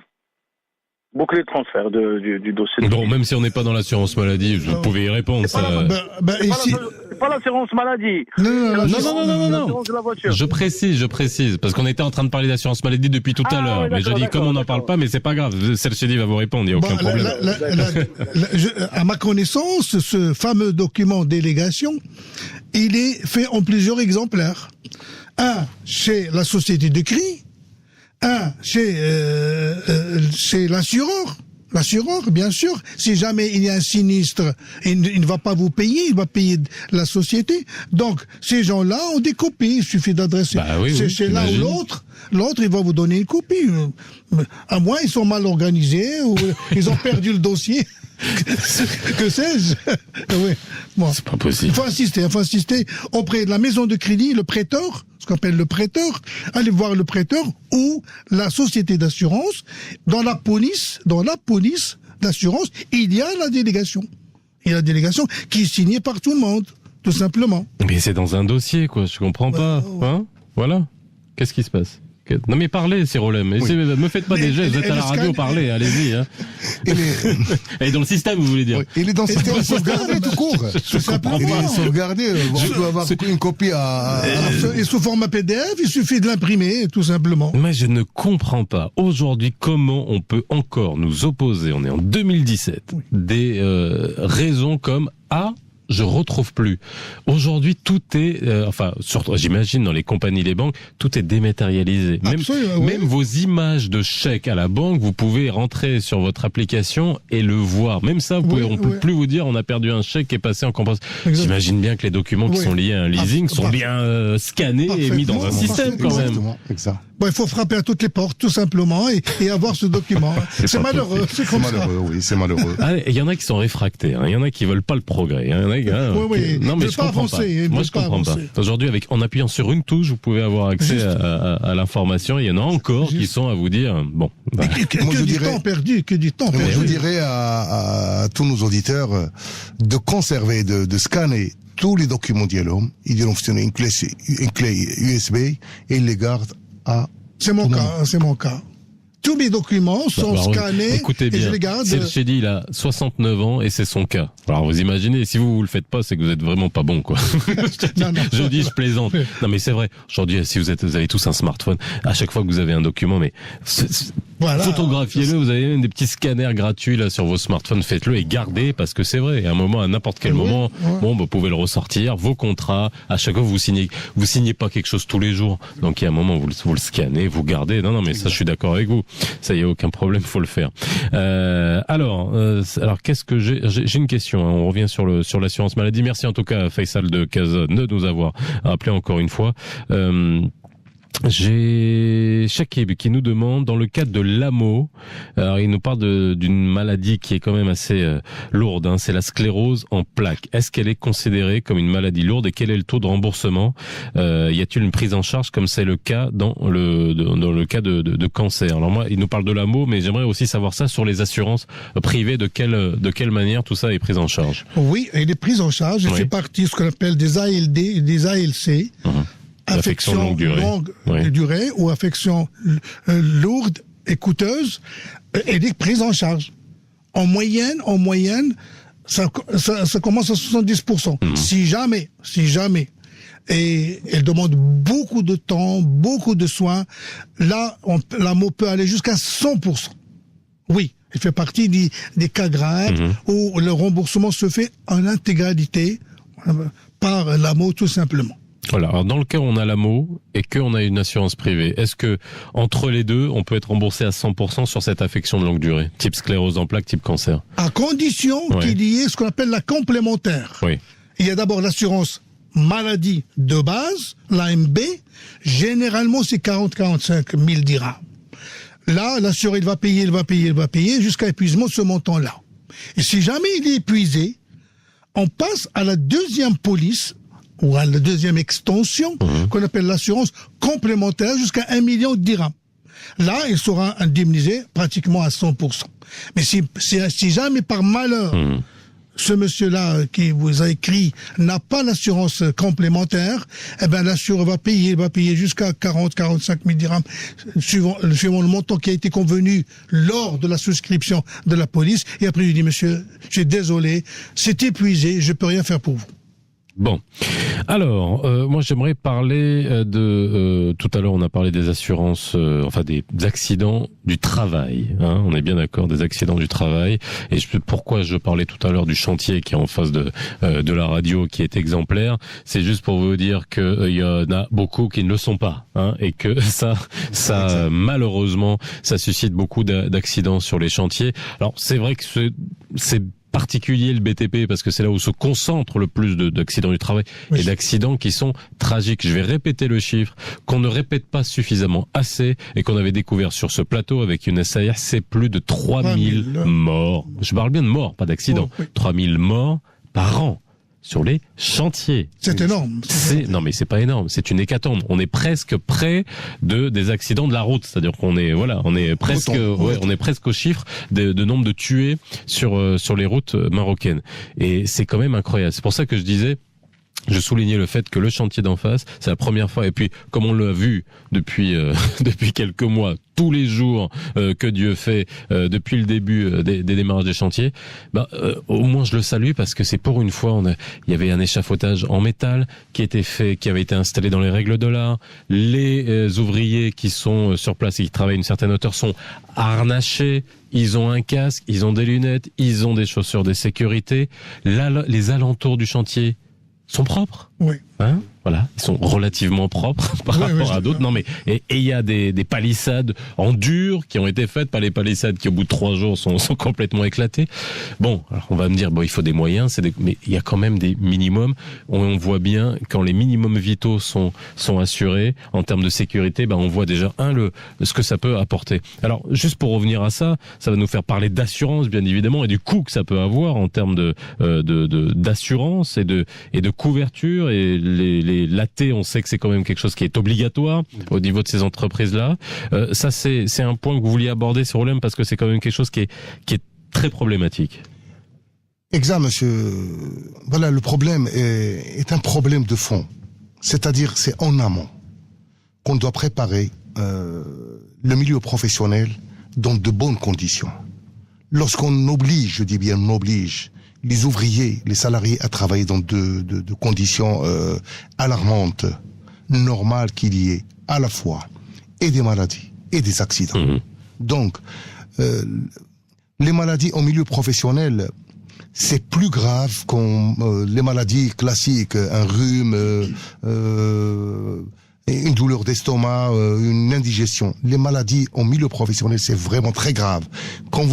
Boucler le transfert du dossier. Bon, même si on n'est pas dans l'assurance maladie, vous pouvez y répondre. C'est pas l'assurance maladie. Non. L'assurance de la voiture. Je précise, parce qu'on était en train de parler d'assurance maladie depuis tout à l'heure. Mais je dis, comme on n'en parle pas, mais c'est pas grave. Celle-ci va vous répondre, il n'y a aucun problème. À ma connaissance, ce fameux document délégation, il est fait en plusieurs exemplaires. Un chez la société de CRI, un chez l'assureur. L'assureur, bien sûr, si jamais il y a un sinistre, il ne va pas vous payer, il va payer la société. Donc, ces gens-là ont des copies, il suffit d'adresser. Chez l'un ou l'autre, il va vous donner une copie. À moins, ils sont mal organisés, ou ils ont perdu le dossier. Que sais-je? Oui. Bon. C'est pas possible. Il faut insister auprès de la maison de crédit, le prêteur, ce qu'on appelle le prêteur. Allez voir le prêteur ou la société d'assurance. Dans la police d'assurance, il y a la délégation. Il y a la délégation qui est signée par tout le monde, tout simplement. Mais c'est dans un dossier, quoi. Je comprends pas. Hein? Voilà. Qu'est-ce qui se passe? Non mais parlez, Sirolem. Me faites pas des gestes, vous êtes à la radio, parlez, allez-y. Hein. Et dans le système, vous voulez dire? Il est dans le système sauvegardé tout court. Je comprends pas. Il est sauvegardé. Vous pouvez avoir une copie Et sous format PDF, il suffit de l'imprimer, tout simplement. Mais je ne comprends pas aujourd'hui comment on peut encore nous opposer, on est en 2017, des raisons comme je retrouve plus. Aujourd'hui, tout est, surtout, j'imagine dans les compagnies, les banques, tout est dématérialisé. Même vos images de chèques à la banque, vous pouvez rentrer sur votre application et le voir. Même ça, on peut plus vous dire, on a perdu un chèque qui est passé en compensation. J'imagine bien que les documents qui sont liés à un leasing sont bien scannés et mis dans un système quand même. Exact. Bon, il faut frapper à toutes les portes, tout simplement, et avoir ce document. C'est malheureux, c'est comme ça. C'est malheureux. Il y en a qui sont réfractaires, il y en a qui veulent pas le progrès. Non, mais je comprends pas. Moi, je comprends pas. Aujourd'hui, en appuyant sur une touche, vous pouvez avoir accès à l'information. Il y en a encore qui sont à vous dire, bon. Que du temps perdu. Je vous dirais à tous nos auditeurs de conserver, de scanner tous les documents d'Yellow. Ils diront fonctionner une clé USB et ils les gardent à... C'est mon cas. Tous mes documents sont scannés écoutez bien, et je les garde. Chelchedi, il a 69 ans et c'est son cas. Alors vous imaginez, si vous le faites pas, c'est que vous êtes vraiment pas bon, quoi. Je plaisante. Non mais c'est vrai. Aujourd'hui, si vous avez tous un smartphone, à chaque fois que vous avez un document, mais photographiez-le. Vous avez même des petits scanners gratuits là sur vos smartphones. Faites-le et gardez parce que c'est vrai. À un moment, à n'importe quel moment, vous pouvez le ressortir. Vos contrats, à chaque fois vous signez pas quelque chose tous les jours. Donc il y a un moment vous le scannez, vous gardez. Non mais ça je suis d'accord avec vous. Ça y est, aucun problème, faut le faire. Alors qu'est-ce que j'ai une question. Hein, on revient sur l'assurance maladie. Merci en tout cas à Faisal de Kazan de nous avoir appelé encore une fois. J'ai Shakib qui nous demande, dans le cadre de l'AMO, alors il nous parle d'une maladie qui est quand même assez lourde, hein, c'est la sclérose en plaques. Est-ce qu'elle est considérée comme une maladie lourde et quel est le taux de remboursement? Y a-t-il une prise en charge comme c'est le cas dans le cas de cancer? Alors moi, il nous parle de l'AMO, mais j'aimerais aussi savoir ça sur les assurances privées, de quelle manière tout ça est pris en charge? Oui, elle est prise en charge, elle fait partie de ce qu'on appelle des ALD et des ALC. Affection longue durée ou affection lourde et coûteuse, elle est prise en charge. En moyenne, ça commence à 70%. Si jamais. Et elle demande beaucoup de temps, beaucoup de soins. Là, l'AMO peut aller jusqu'à 100%. Oui, elle fait partie des cas graves où le remboursement se fait en intégralité. par l'AMO tout simplement. Voilà. Alors dans le cas où on a l'AMO et qu'on a une assurance privée, est-ce que entre les deux, on peut être remboursé à 100% sur cette affection de longue durée, type sclérose en plaques, type cancer? À condition qu'il y ait ce qu'on appelle la complémentaire. Oui. Il y a d'abord l'assurance maladie de base, l'AMB. Généralement, c'est 40-45 000 dirhams. Là, l'assuré, il va payer jusqu'à épuisement de ce montant-là. Et si jamais il est épuisé, on passe à la deuxième police ou à la deuxième extension qu'on appelle l'assurance complémentaire jusqu'à 1 million de dirhams. Là, il sera indemnisé pratiquement à 100%. Mais si jamais par malheur, ce monsieur-là qui vous a écrit n'a pas l'assurance complémentaire, eh ben l'assureur va payer jusqu'à 40-45 000 dirhams suivant le montant qui a été convenu lors de la souscription de la police. Et après, il dit, monsieur, je suis désolé, c'est épuisé, je peux rien faire pour vous. Bon, alors moi j'aimerais parler tout à l'heure on a parlé des assurances, enfin des accidents du travail. Hein, on est bien d'accord, des accidents du travail. Et pourquoi je parlais tout à l'heure du chantier qui est en face de la radio, qui est exemplaire, c'est juste pour vous dire que il y en a beaucoup qui ne le sont pas, hein, et que ça malheureusement ça suscite beaucoup d'accidents sur les chantiers. Alors c'est vrai que c'est particulier le BTP parce que c'est là où se concentre le plus d'accidents du travail et d'accidents qui sont tragiques. Je vais répéter le chiffre qu'on ne répète pas suffisamment assez et qu'on avait découvert sur ce plateau avec une SAR, c'est plus de 3000 morts. Je parle bien de morts, pas d'accidents. 3000 morts par an sur les chantiers. C'est énorme. Non mais c'est pas énorme, c'est une hécatombe. On est presque près des accidents de la route, c'est-à-dire qu'on est on est presque au chiffre de nombre de tués sur les routes marocaines. Et c'est quand même incroyable. C'est pour ça que je soulignais le fait que le chantier d'en face, c'est la première fois, et puis comme on l'a vu depuis quelques mois, tous les jours que Dieu fait depuis le début des démarrages des chantiers, au moins je le salue parce que c'est pour une fois il y avait un échafaudage en métal qui avait été installé dans les règles de l'art. Les ouvriers qui sont sur place et qui travaillent à une certaine hauteur sont harnachés. Ils ont un casque, ils ont des lunettes, ils ont des chaussures de sécurité. Là, les alentours du chantier sont propres. Oui. Hein? Voilà, ils sont relativement propres par rapport à d'autres. Non mais et il y a des palissades en dur qui ont été faites, pas les palissades qui au bout de 3 jours sont complètement éclatées. Bon, alors on va me dire il faut des moyens, mais il y a quand même des minimums. On voit bien quand les minimums vitaux sont assurés en termes de sécurité, on voit déjà ce que ça peut apporter. Alors juste pour revenir à ça va nous faire parler d'assurance bien évidemment et du coût que ça peut avoir en termes d'assurance et de couverture et l'AT, on sait que c'est quand même quelque chose qui est obligatoire au niveau de ces entreprises-là. Ça, c'est un point que vous vouliez aborder sur Olem parce que c'est quand même quelque chose qui est très problématique. Exact, monsieur. Voilà, le problème est un problème de fond. C'est-à-dire, c'est en amont qu'on doit préparer le milieu professionnel dans de bonnes conditions. Lorsqu'on oblige, je dis bien on oblige, les ouvriers, les salariés à travailler dans de conditions alarmantes, normales qu'il y ait à la fois et des maladies et des accidents. Donc, les maladies au milieu professionnel, c'est plus grave que les maladies classiques, un rhume, une douleur d'estomac, une indigestion. Les maladies au milieu professionnel, c'est vraiment très grave. Quand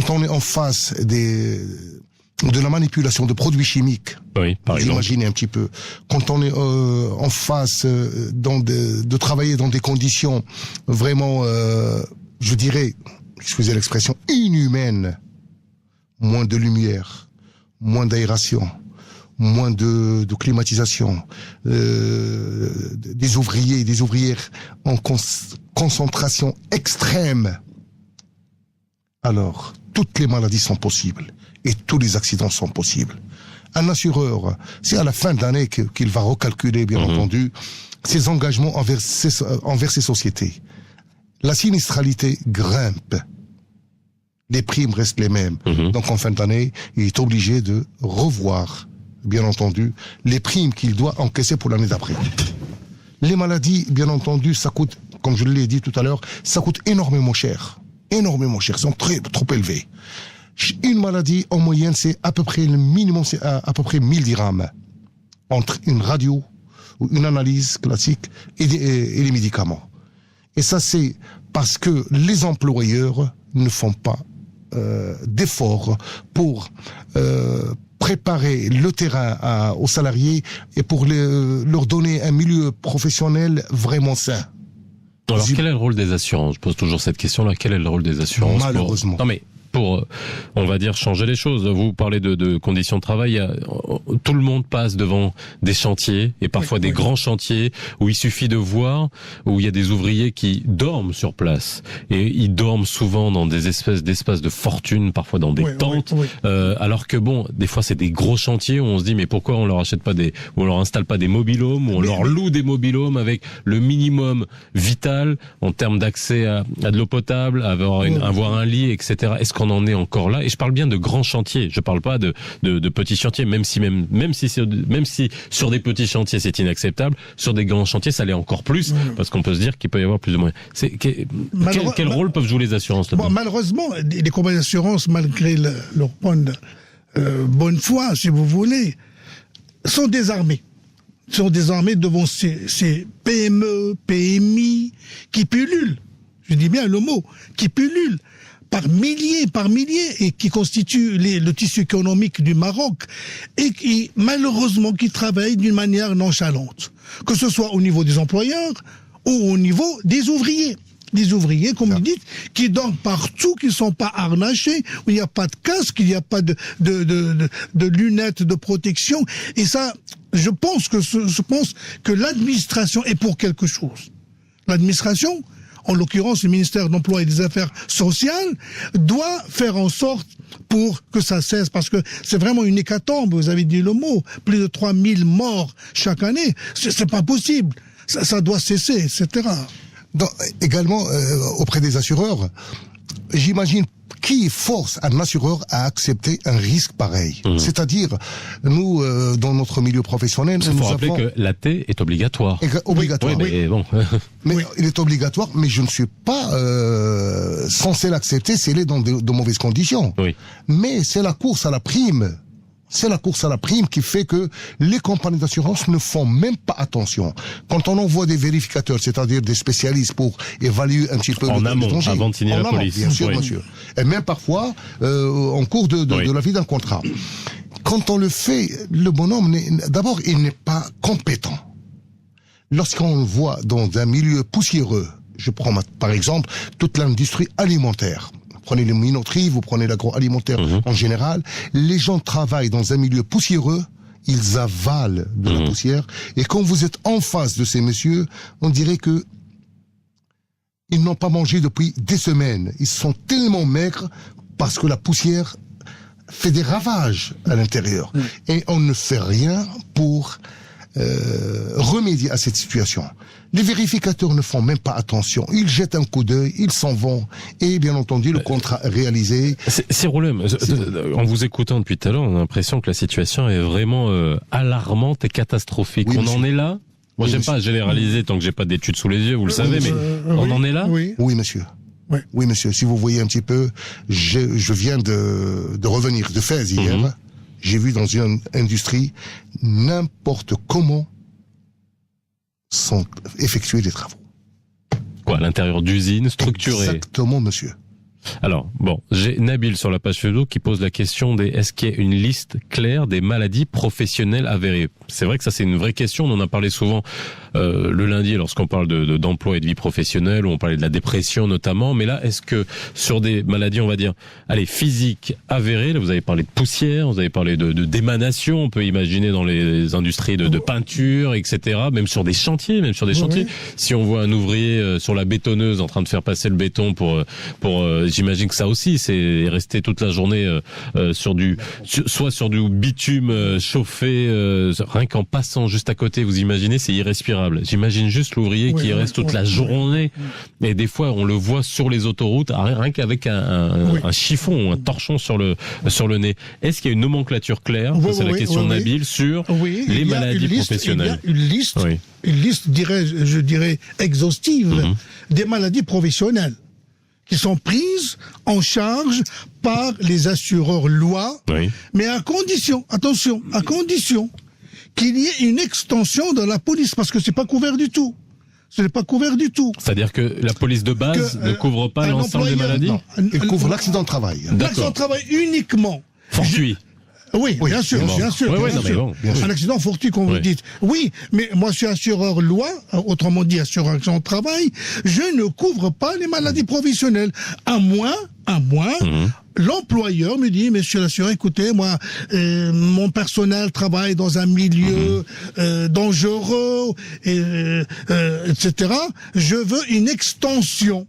on est en face de la manipulation de produits chimiques. Oui, par exemple. Imaginez un petit peu. Quand on est en face de travailler dans des conditions vraiment, je dirais, excusez l'expression, inhumaines, moins de lumière, moins d'aération, moins de climatisation, des ouvriers et des ouvrières en concentration extrême, alors toutes les maladies sont possibles. Et tous les accidents sont possibles. Un assureur, c'est à la fin de l'année qu'il va recalculer, bien entendu, ses engagements envers ces sociétés. La sinistralité grimpe. Les primes restent les mêmes. Donc en fin d'année, il est obligé de revoir, bien entendu, les primes qu'il doit encaisser pour l'année d'après. Les maladies, bien entendu, ça coûte, comme je l'ai dit tout à l'heure, ça coûte énormément cher. Énormément cher, sont trop élevés. Une maladie, en moyenne, c'est à peu près le minimum, c'est à peu près 1000 dirhams. entre une radio ou une analyse classique et les médicaments. Et ça, c'est parce que les employeurs ne font pas d'efforts pour préparer le terrain aux salariés et pour leur donner un milieu professionnel vraiment sain. Alors, quel est le rôle des assurances? Je pose toujours cette question-là. Quel est le rôle des assurances? Malheureusement. Pour, on va dire, changer les choses. Vous parlez de conditions de travail. Tout le monde passe devant des chantiers, et parfois des grands chantiers, où il suffit de voir, où il y a des ouvriers qui dorment sur place. Et ils dorment souvent dans des espèces d'espaces de fortune, parfois dans des tentes. Alors que bon, des fois c'est des gros chantiers où on se dit, mais pourquoi on leur achète pas ou on leur installe pas des mobil-homes, ou on leur loue des mobil-homes avec le minimum vital en termes d'accès à de l'eau potable, avoir un lit, etc. Est-ce qu'on en est encore là? Et je parle bien de grands chantiers. Je parle pas de petits chantiers, même si sur des petits chantiers c'est inacceptable, sur des grands chantiers ça l'est encore plus, parce qu'on peut se dire qu'il peut y avoir plus de moyens. Quel rôle peuvent jouer les assurances là-dedans? Malheureusement, les compagnies d'assurance, malgré leur bonne foi, si vous voulez, sont désarmées. Sont désarmées devant ces PME, PMI qui pullulent. Je dis bien le mot, qui pullulent par milliers, et qui constituent le tissu économique du Maroc, et qui, malheureusement, qui travaillent d'une manière nonchalante. Que ce soit au niveau des employeurs, ou au niveau des ouvriers. Des ouvriers, comme vous dites, qui dorment partout, qui ne sont pas harnachés, où il n'y a pas de casque, il n'y a pas de lunettes de protection. Et ça, je pense que l'administration est pour quelque chose. L'administration, en l'occurrence le ministère de l'Emploi et des Affaires sociales, doit faire en sorte pour que ça cesse, parce que c'est vraiment une hécatombe, vous avez dit le mot, plus de 3000 morts chaque année, c'est pas possible, ça doit cesser, etc. Donc, également, auprès des assureurs, j'imagine qui force un assureur à accepter un risque pareil. C'est-à-dire, nous, dans notre milieu professionnel, il faut rappeler que l'AT est obligatoire. Obligatoire. Oui, mais bon. Mais il est obligatoire, mais je ne suis pas censé l'accepter s'il est dans de mauvaises conditions. Oui. Mais c'est la course à la prime. C'est la course à la prime qui fait que les compagnies d'assurance ne font même pas attention. Quand on envoie des vérificateurs, c'est-à-dire des spécialistes pour évaluer un petit peu en amont, danger, avant de signer la police. Bien sûr, bien sûr. Et même parfois, en cours de la vie d'un contrat. Quand on le fait, le bonhomme, d'abord, il n'est pas compétent. Lorsqu'on le voit dans un milieu poussiéreux, je prends par exemple toute l'industrie alimentaire. Prenez les minoteries, vous prenez l'agroalimentaire en général. Les gens travaillent dans un milieu poussiéreux, ils avalent de la poussière. Et quand vous êtes en face de ces messieurs, on dirait que ils n'ont pas mangé depuis des semaines. Ils sont tellement maigres parce que la poussière fait des ravages à l'intérieur. Et on ne fait rien pour remédier à cette situation. Les vérificateurs ne font même pas attention. Ils jettent un coup d'œil, ils s'en vont. Et bien entendu, le contrat réalisé... C'est Roulem. En vous écoutant depuis tout à l'heure, on a l'impression que la situation est vraiment alarmante et catastrophique. Oui, on en est là. Moi, j'aime pas généraliser tant que j'ai pas d'études sous les yeux, vous le savez, mais on en est là. Oui, monsieur. Oui, monsieur. Si vous voyez un petit peu, je viens de revenir de Fès hier. J'ai vu dans une industrie n'importe comment sont effectués des travaux. Quoi, à l'intérieur d'usines structurées? Exactement, monsieur. Alors, bon, j'ai Nabil sur la page Facebook qui pose la question est-ce qu'il y a une liste claire des maladies professionnelles avérées? C'est vrai que ça, c'est une vraie question. On en a parlé souvent le lundi lorsqu'on parle d'emploi et de vie professionnelle, où on parlait de la dépression notamment. Mais là, est-ce que sur des maladies, on va dire, physiques avérées, là, vous avez parlé de poussière, vous avez parlé d'émanation, on peut imaginer dans les industries de peinture, etc. Même sur des chantiers, Si on voit un ouvrier sur la bétonneuse en train de faire passer le béton pour j'imagine que ça aussi, c'est rester toute la journée soit sur du bitume chauffé, rien qu'en passant juste à côté, vous imaginez, c'est irrespirable. J'imagine juste l'ouvrier qui reste toute la journée, et des fois on le voit sur les autoroutes, rien qu'avec un chiffon ou un torchon sur le nez. Est-ce qu'il y a une nomenclature claire, c'est la question de Nabil, sur les maladies professionnelles? Il y a une liste, je dirais exhaustive des maladies professionnelles qui sont prises en charge par les assureurs loi, mais à condition, attention, à condition qu'il y ait une extension de la police, parce que c'est pas couvert du tout. Ce n'est pas couvert du tout. C'est-à-dire que la police de base ne couvre pas l'ensemble des maladies. Non, Il couvre l'accident de travail. l'accident de travail uniquement. Fortuit. Oui, bien sûr, bien sûr. Ouais, bien non, sûr. mais bon. Un accident fortuit, comme vous dites. Oui, mais moi, je suis assureur loi, autrement dit assureur accident de travail. Je ne couvre pas les maladies professionnelles. À moins, l'employeur me dit, monsieur l'assureur, écoutez, moi, mon personnel travaille dans un milieu dangereux, etc. Je veux une extension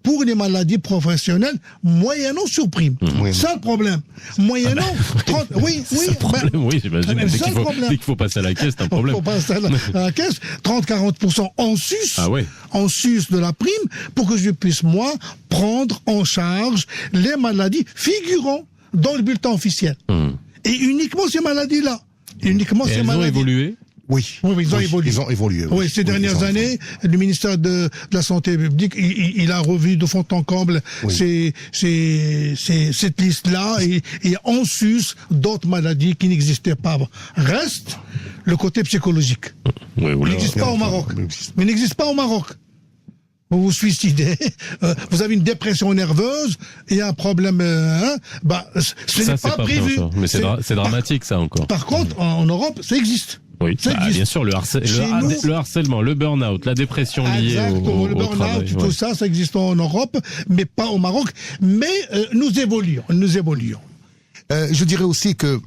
pour les maladies professionnelles, moyennant surprime. Ça le problème. Moyennant 30... Oui, C'est un problème, oui, j'imagine. Dès qu'il faut passer à la caisse, c'est un problème. Il faut passer à la caisse, 30-40% en sus, en sus de la prime, pour que je puisse, moi, prendre en charge les maladies figurant dans le bulletin officiel. Et uniquement ces maladies-là. Uniquement ces elles maladies. ont évolué. Oui, ils ont évolué. Ils ont évolué. Oui, ces dernières années, le ministère de la Santé publique, il a revu de fond en comble cette liste-là, et en sus d'autres maladies qui n'existaient pas avant. Reste le côté psychologique. Oui, Il n'existe pas au Maroc. Mais il n'existe pas au Maroc. Vous vous suicidez, vous avez une dépression nerveuse, il y a un problème, ce n'est pas prévu. Mais c'est dramatique, ça encore. Par contre, en Europe, ça existe. Oui, bien sûr, le harcèlement, le burn-out, la dépression liée au le burn-out, travail. tout ça existe en Europe, mais pas au Maroc. Mais nous évoluons. Je dirais aussi que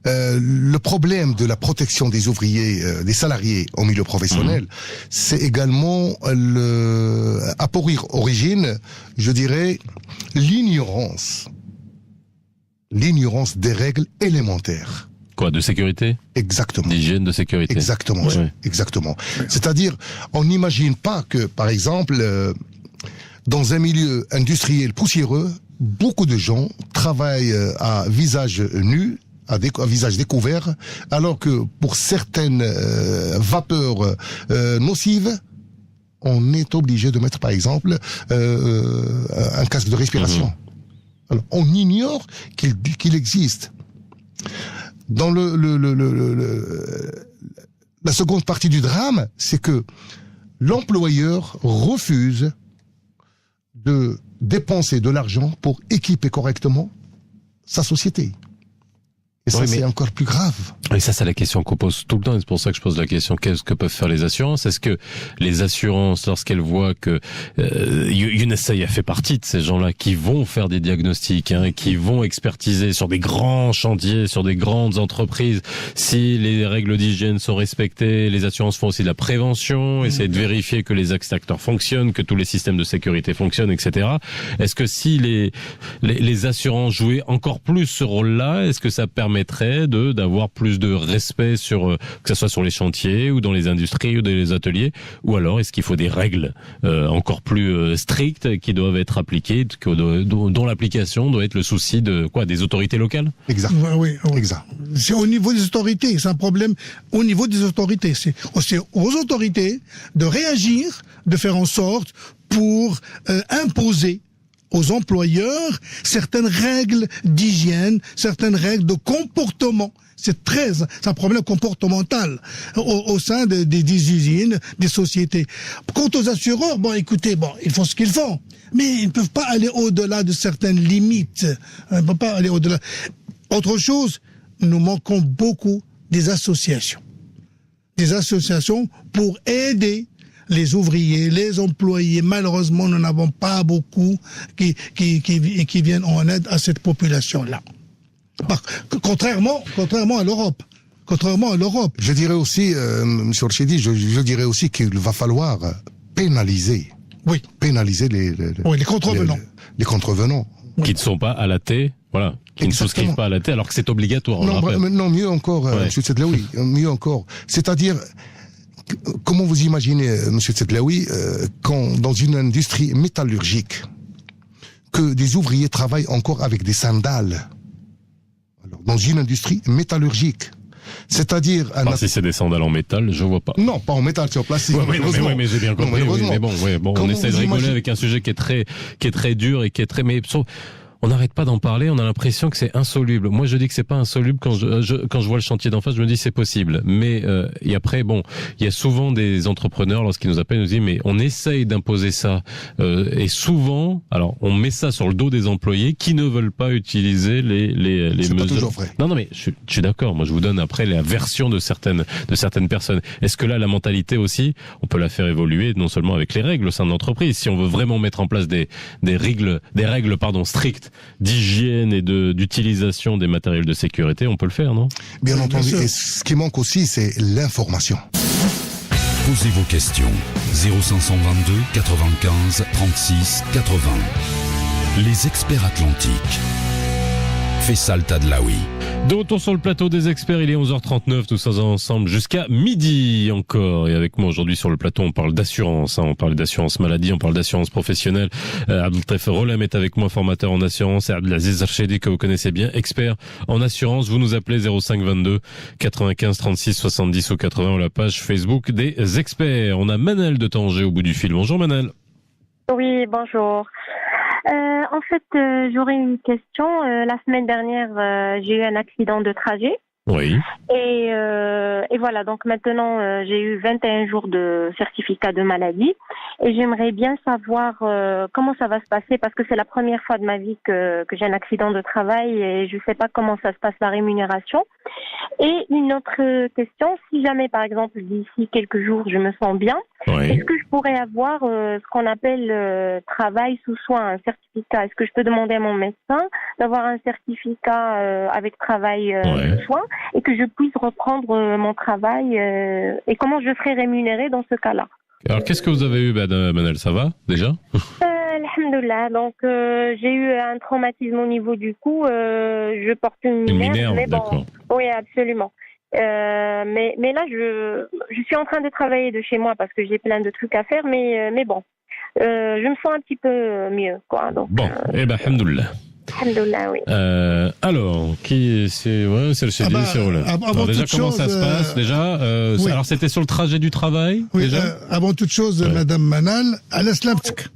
le problème de la protection des ouvriers, des salariés au milieu professionnel, c'est également à pour origine, je dirais, l'ignorance des règles élémentaires. Quoi, de sécurité? Exactement. D'hygiène, de sécurité. Exactement. Ouais. Exactement. C'est-à-dire, on n'imagine pas que, par exemple, dans un milieu industriel poussiéreux, beaucoup de gens travaillent à visage nu, à visage découvert, alors que pour certaines vapeurs nocives, on est obligé de mettre, par exemple, un casque de respiration. Alors, on ignore qu'il existe. Dans la seconde partie du drame, c'est que l'employeur refuse de dépenser de l'argent pour équiper correctement sa société. Et ça, c'est encore plus grave. Et ça, c'est la question qu'on pose tout le temps. Et c'est pour ça que je pose la question, qu'est-ce que peuvent faire les assurances? Est-ce que les assurances, lorsqu'elles voient que Younes Saïa fait partie de ces gens-là qui vont faire des diagnostics, qui vont expertiser sur des grands chantiers, sur des grandes entreprises, si les règles d'hygiène sont respectées, les assurances font aussi de la prévention, essayer de vérifier que les acteurs fonctionnent, que tous les systèmes de sécurité fonctionnent, etc. Est-ce que si les assurances jouaient encore plus ce rôle-là, est-ce que ça permettrait d'avoir plus de respect sur que ce soit sur les chantiers ou dans les industries ou dans les ateliers, ou alors est-ce qu'il faut des règles encore plus strictes qui doivent être appliquées, dont l'application doit être le souci des autorités locales? Exact. Oui. Exact. C'est au niveau des autorités, c'est un problème au niveau des autorités. C'est aux autorités de réagir, de faire en sorte pour imposer aux employeurs certaines règles d'hygiène, certaines règles de comportement. C'est un problème comportemental au sein des usines, des sociétés. Quant aux assureurs, ils font ce qu'ils font, mais ils ne peuvent pas aller au-delà de certaines limites. Ils ne peuvent pas aller au-delà. Autre chose, nous manquons beaucoup des associations. Des associations pour aider les ouvriers, les employés. Malheureusement, nous n'avons pas beaucoup qui viennent en aide à cette population-là. Contrairement à l'Europe. Je dirais aussi, M. Rachidi, je dirais aussi qu'il va falloir pénaliser. Oui. Pénaliser les contrevenants. Les contrevenants. Qui ne sont pas à la T, voilà. Qui ne souscrivent pas à la T, alors que c'est obligatoire. Non, mieux encore, M. Tsedlaoui, mieux encore. C'est-à-dire, comment vous imaginez, M. Tsedlaoui, quand dans une industrie métallurgique, que des ouvriers travaillent encore avec des sandales? Alors, dans une industrie métallurgique. C'est-à-dire... si c'est des sandales en métal, je vois pas. Non, pas en métal, c'est en plastique. Mais j'ai bien compris. Mais bon, on essaie de rigoler avec un sujet qui est très dur et qui est très... Mais on n'arrête pas d'en parler, on a l'impression que c'est insoluble. Moi, je dis que c'est pas insoluble quand je vois le chantier d'en face, je me dis c'est possible. Mais et après, bon, il y a souvent des entrepreneurs lorsqu'ils nous appellent, ils nous disent mais on essaye d'imposer ça et souvent, alors on met ça sur le dos des employés qui ne veulent pas utiliser les C'est mesures. pas toujours vrai. Non, mais je suis d'accord. Moi, je vous donne après la version de certaines personnes. Est-ce que là, la mentalité aussi, on peut la faire évoluer non seulement avec les règles au sein de l'entreprise, si on veut vraiment mettre en place des règles strictes d'hygiène et d'utilisation des matériels de sécurité, on peut le faire, non? Bien entendu. Et ce qui manque aussi, c'est l'information. Posez vos questions. 0522 95 36 80. Les experts atlantiques. Faisal Tadlaoui. De retour sur le plateau des experts, il est 11h39, tous ensemble jusqu'à midi encore. Et avec moi aujourd'hui sur le plateau, on parle d'assurance, on parle d'assurance maladie, on parle d'assurance professionnelle. Abdeltef Rolem est avec moi, formateur en assurance, et Abdelaziz Archedi, que vous connaissez bien, expert en assurance. Vous nous appelez 0522 95 36 70 ou 80 ou la page Facebook des experts. On a Manel de Tanger au bout du fil. Bonjour Manel. Oui, bonjour. En fait, j'aurais une question. La semaine dernière, j'ai eu un accident de trajet. Oui. Et voilà, donc maintenant, j'ai eu 21 jours de certificat de maladie. Et j'aimerais bien savoir comment ça va se passer, parce que c'est la première fois de ma vie que j'ai un accident de travail et je ne sais pas comment ça se passe, la rémunération. Et une autre question, si jamais, par exemple, d'ici quelques jours, je me sens bien, Oui. est-ce que je pourrais avoir ce qu'on appelle travail sous soin, un certificat? Est-ce que je peux demander à mon médecin d'avoir un certificat avec travail sous soin et que je puisse reprendre mon travail et comment je serai rémunérée dans ce cas-là? Alors, qu'est-ce que vous avez eu, Manel? Ça va, déjà? Alhamdoulilah. Donc, j'ai eu un traumatisme au niveau du cou. Je porte une minerve. Mais bon, d'accord. oui, absolument. Mais là, je suis en train de travailler de chez moi parce que j'ai plein de trucs à faire. Mais bon, je me sens un petit peu mieux, quoi. Donc, Bon, alhamdoulilah. Alhamdoulilah, oui. Alors, c'est le CDI, c'est Roland. Alors déjà, comment ça se passe déjà oui. Alors, c'était sur le trajet du travail Oui, déjà avant toute chose, Madame Manal, Al-Aslamtek.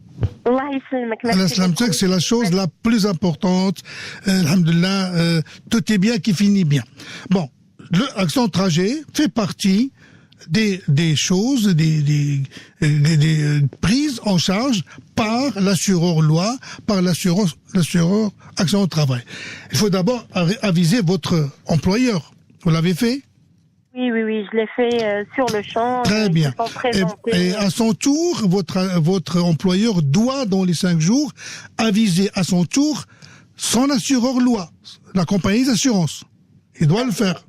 Allah yislamik, merci Al-Aslamtek, beaucoup. c'est la chose la plus importante. Alhamdulillah, tout est bien qui finit bien. Bon, l'action de trajet fait partie des choses, des prises en charge par l'assureur loi, par l'assureur accident de travail. Il faut d'abord aviser votre employeur. Vous l'avez fait? Oui, je l'ai fait sur le champ. Très bien. Et à son tour, votre employeur doit, dans les 5 jours, aviser à son tour son assureur loi, la compagnie d'assurance. Il doit le faire.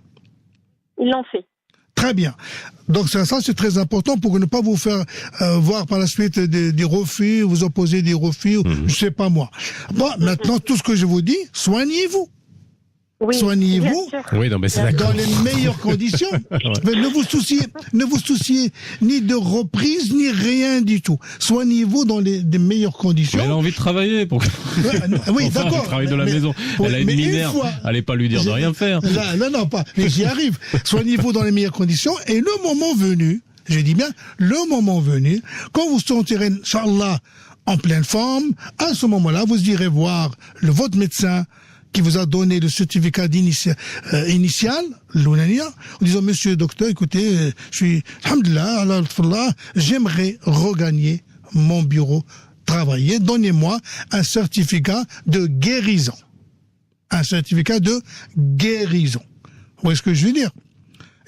Ils l'ont fait. Très bien. Donc ça c'est très important pour ne pas vous faire voir par la suite des refus, vous opposer des refus, je sais pas moi. Bon, maintenant tout ce que je vous dis, soignez-vous. Oui, soignez-vous. Oui, non, mais c'est d'accord. Dans les meilleures conditions. Mais ne vous souciez ni de reprise, ni rien du tout. Soignez-vous dans des meilleures conditions. Mais elle a envie de travailler. Oui, enfin, d'accord. Elle travaille de la maison. Elle a une minerve. Allez pas lui dire de rien faire. Non, pas. Mais j'y arrive. Soignez-vous dans les meilleures conditions. Et le moment venu, je dis bien, le moment venu, quand vous sentirez, Inch'Allah, en pleine forme, à ce moment-là, vous irez voir votre médecin qui vous a donné le certificat initial, l'ONANIA, en disant, monsieur le docteur, écoutez, je suis, alhamdulillah, j'aimerais regagner mon bureau, travailler, donnez-moi un certificat de guérison. Un certificat de guérison. Vous voyez ce que je veux dire?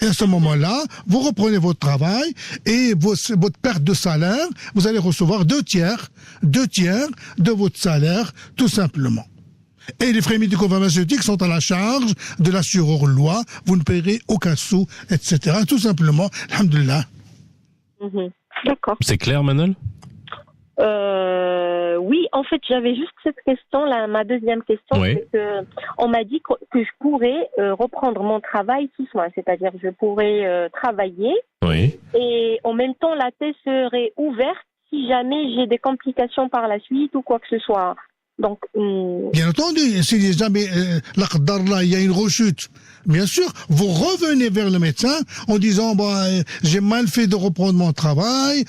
Et à ce moment-là, vous reprenez votre travail et votre perte de salaire, vous allez recevoir 2 tiers de votre salaire, tout simplement. Et les frais médico-pharmaceutiques sont à la charge de l'assureur loi, vous ne payerez aucun sou, etc. Tout simplement, alhamdulillah. D'accord. C'est clair, Manel? Oui, en fait, j'avais juste cette question là. Ma deuxième question, oui. C'est que on m'a dit que je pourrais reprendre mon travail sous soin, c'est-à-dire je pourrais travailler. Oui. Et en même temps, la thèse serait ouverte si jamais j'ai des complications par la suite ou quoi que ce soit. Donc, bien entendu, si jamais il y a une rechute Bien sûr, vous revenez vers le médecin en disant j'ai mal fait de reprendre mon travail,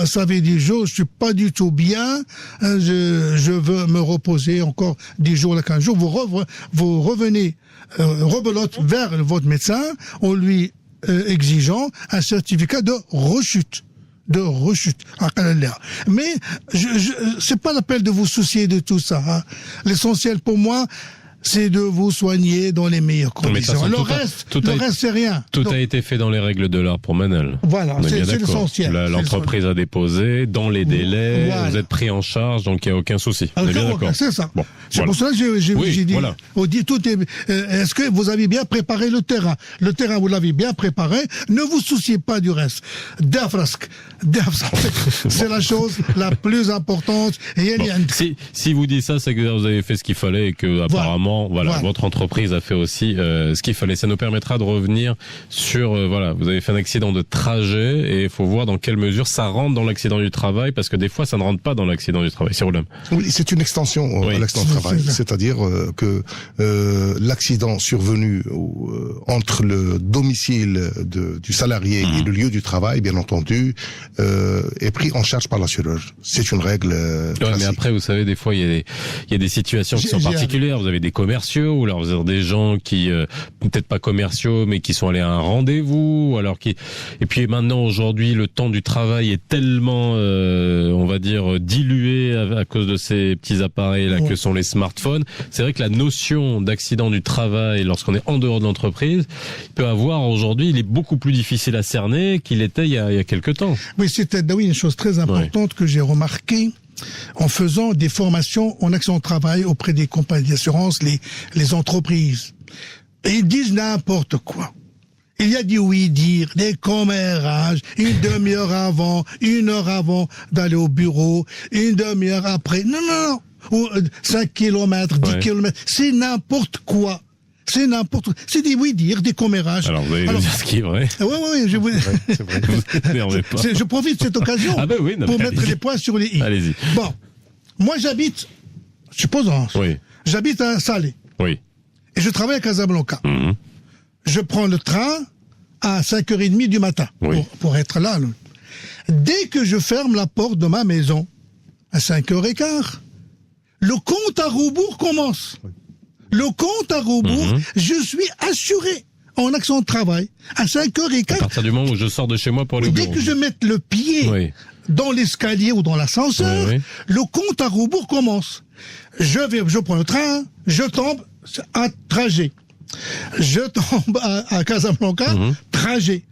ça fait 10 jours, je suis pas du tout bien, je veux me reposer encore 10 jours, 15 jours. Vous revenez rebelote vers votre médecin en lui exigeant un certificat de rechute. Mais c'est pas l'appel de vous soucier de tout ça. Hein. L'essentiel pour moi, c'est de vous soigner dans les meilleures conditions. Le reste, c'est rien. Tout a été fait dans les règles de l'art pour Manel. Voilà, c'est l'essentiel. L'entreprise a déposé dans les délais, vous êtes pris en charge, donc il n'y a aucun souci. On est bien d'accord. C'est ça. Bon, c'est pour ça que j'ai dit, voilà. Est-ce que vous avez bien préparé le terrain? Le terrain, vous l'avez bien préparé. Ne vous souciez pas du reste. C'est la chose la plus importante. Si vous dites ça, c'est que vous avez fait ce qu'il fallait et que apparemment, voilà, votre entreprise a fait aussi ce qu'il fallait. Ça nous permettra de revenir sur, vous avez fait un accident de trajet et il faut voir dans quelle mesure ça rentre dans l'accident du travail, parce que des fois, ça ne rentre pas dans l'accident du travail. C'est Roulem. Oui, c'est une extension à l'accident du travail. C'est-à-dire que l'accident survenu entre le domicile du salarié et le lieu du travail, bien entendu, est pris en charge par l'assureur. C'est une règle classique. Mais après, vous savez, des fois, il y a des situations qui sont particulières. Vous avez des commerciaux, ou alors vous avez des gens qui, peut-être pas commerciaux, mais qui sont allés à un rendez-vous, et puis maintenant, aujourd'hui, le temps du travail est tellement, on va dire, dilué à cause de ces petits appareils-là que sont les smartphones. C'est vrai que la notion d'accident du travail, lorsqu'on est en dehors de l'entreprise, aujourd'hui, il est beaucoup plus difficile à cerner qu'il était il y a quelques temps. Oui, c'était une chose très importante que j'ai remarqué en faisant des formations en accident de travail auprès des compagnies d'assurance, les entreprises. Et ils disent n'importe quoi. Il y a du oui-dire, des commérages, une demi-heure avant, 1 heure avant d'aller au bureau, une demi-heure après. Non. Ou 5 kilomètres, 10 kilomètres. C'est n'importe quoi. C'est des oui-dire, des commérages. Alors, vous allez nous dire ce qui est vrai. Oui, c'est vrai. Je profite de cette occasion pour mettre les points sur les i. Allez-y. Bon. Moi, j'habite à Salé. Oui. Et je travaille à Casablanca. Mm-hmm. Je prends le train à 5h30 du matin pour être là. Dès que je ferme la porte de ma maison, à 5h15, le compte à rebours commence. Le compte à rebours, je suis assuré en accident de travail à 5h15. À partir du moment où je sors de chez moi pour aller au bureau. Dès que je mette le pied dans l'escalier ou dans l'ascenseur, le compte à rebours commence. Je prends le train, je tombe à trajet. Je tombe à Casablanca, trajet.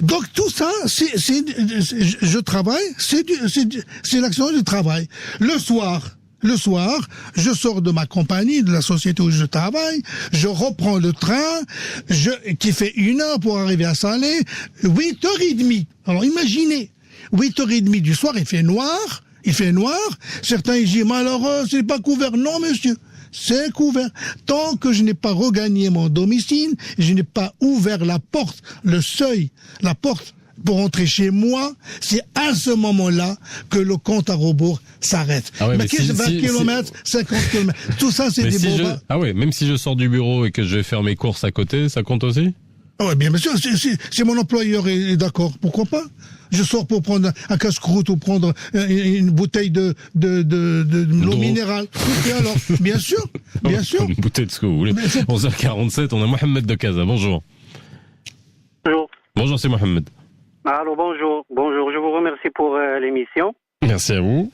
Donc tout ça, je travaille, c'est l'accident du travail. Le soir, je sors de ma compagnie, de la société où je travaille, je reprends le train, qui fait 1 heure pour arriver à Salé, 8h30. Alors imaginez, 8h30 du soir, il fait noir, certains ils disent, malheureux, c'est pas couvert. Non, monsieur, c'est couvert. Tant que je n'ai pas regagné mon domicile, je n'ai pas ouvert la porte, le seuil, la porte, pour entrer chez moi, c'est à ce moment-là que le compte à rebours s'arrête. Ah ouais, mais 20 km, 50 km, tout ça c'est des bombes. Ah ouais, même si je sors du bureau et que je vais faire mes courses à côté, ça compte aussi? Ah ouais, bien sûr, si mon employeur est d'accord, pourquoi pas? Je sors pour prendre un casse-croûte ou prendre une bouteille de l'eau minérale. Et alors, bien sûr. Une bouteille de ce que vous voulez. 11h47, on a Mohamed de Casa, bonjour. Bonjour, c'est Mohamed. Allô, bonjour, je vous remercie pour l'émission. Merci à vous.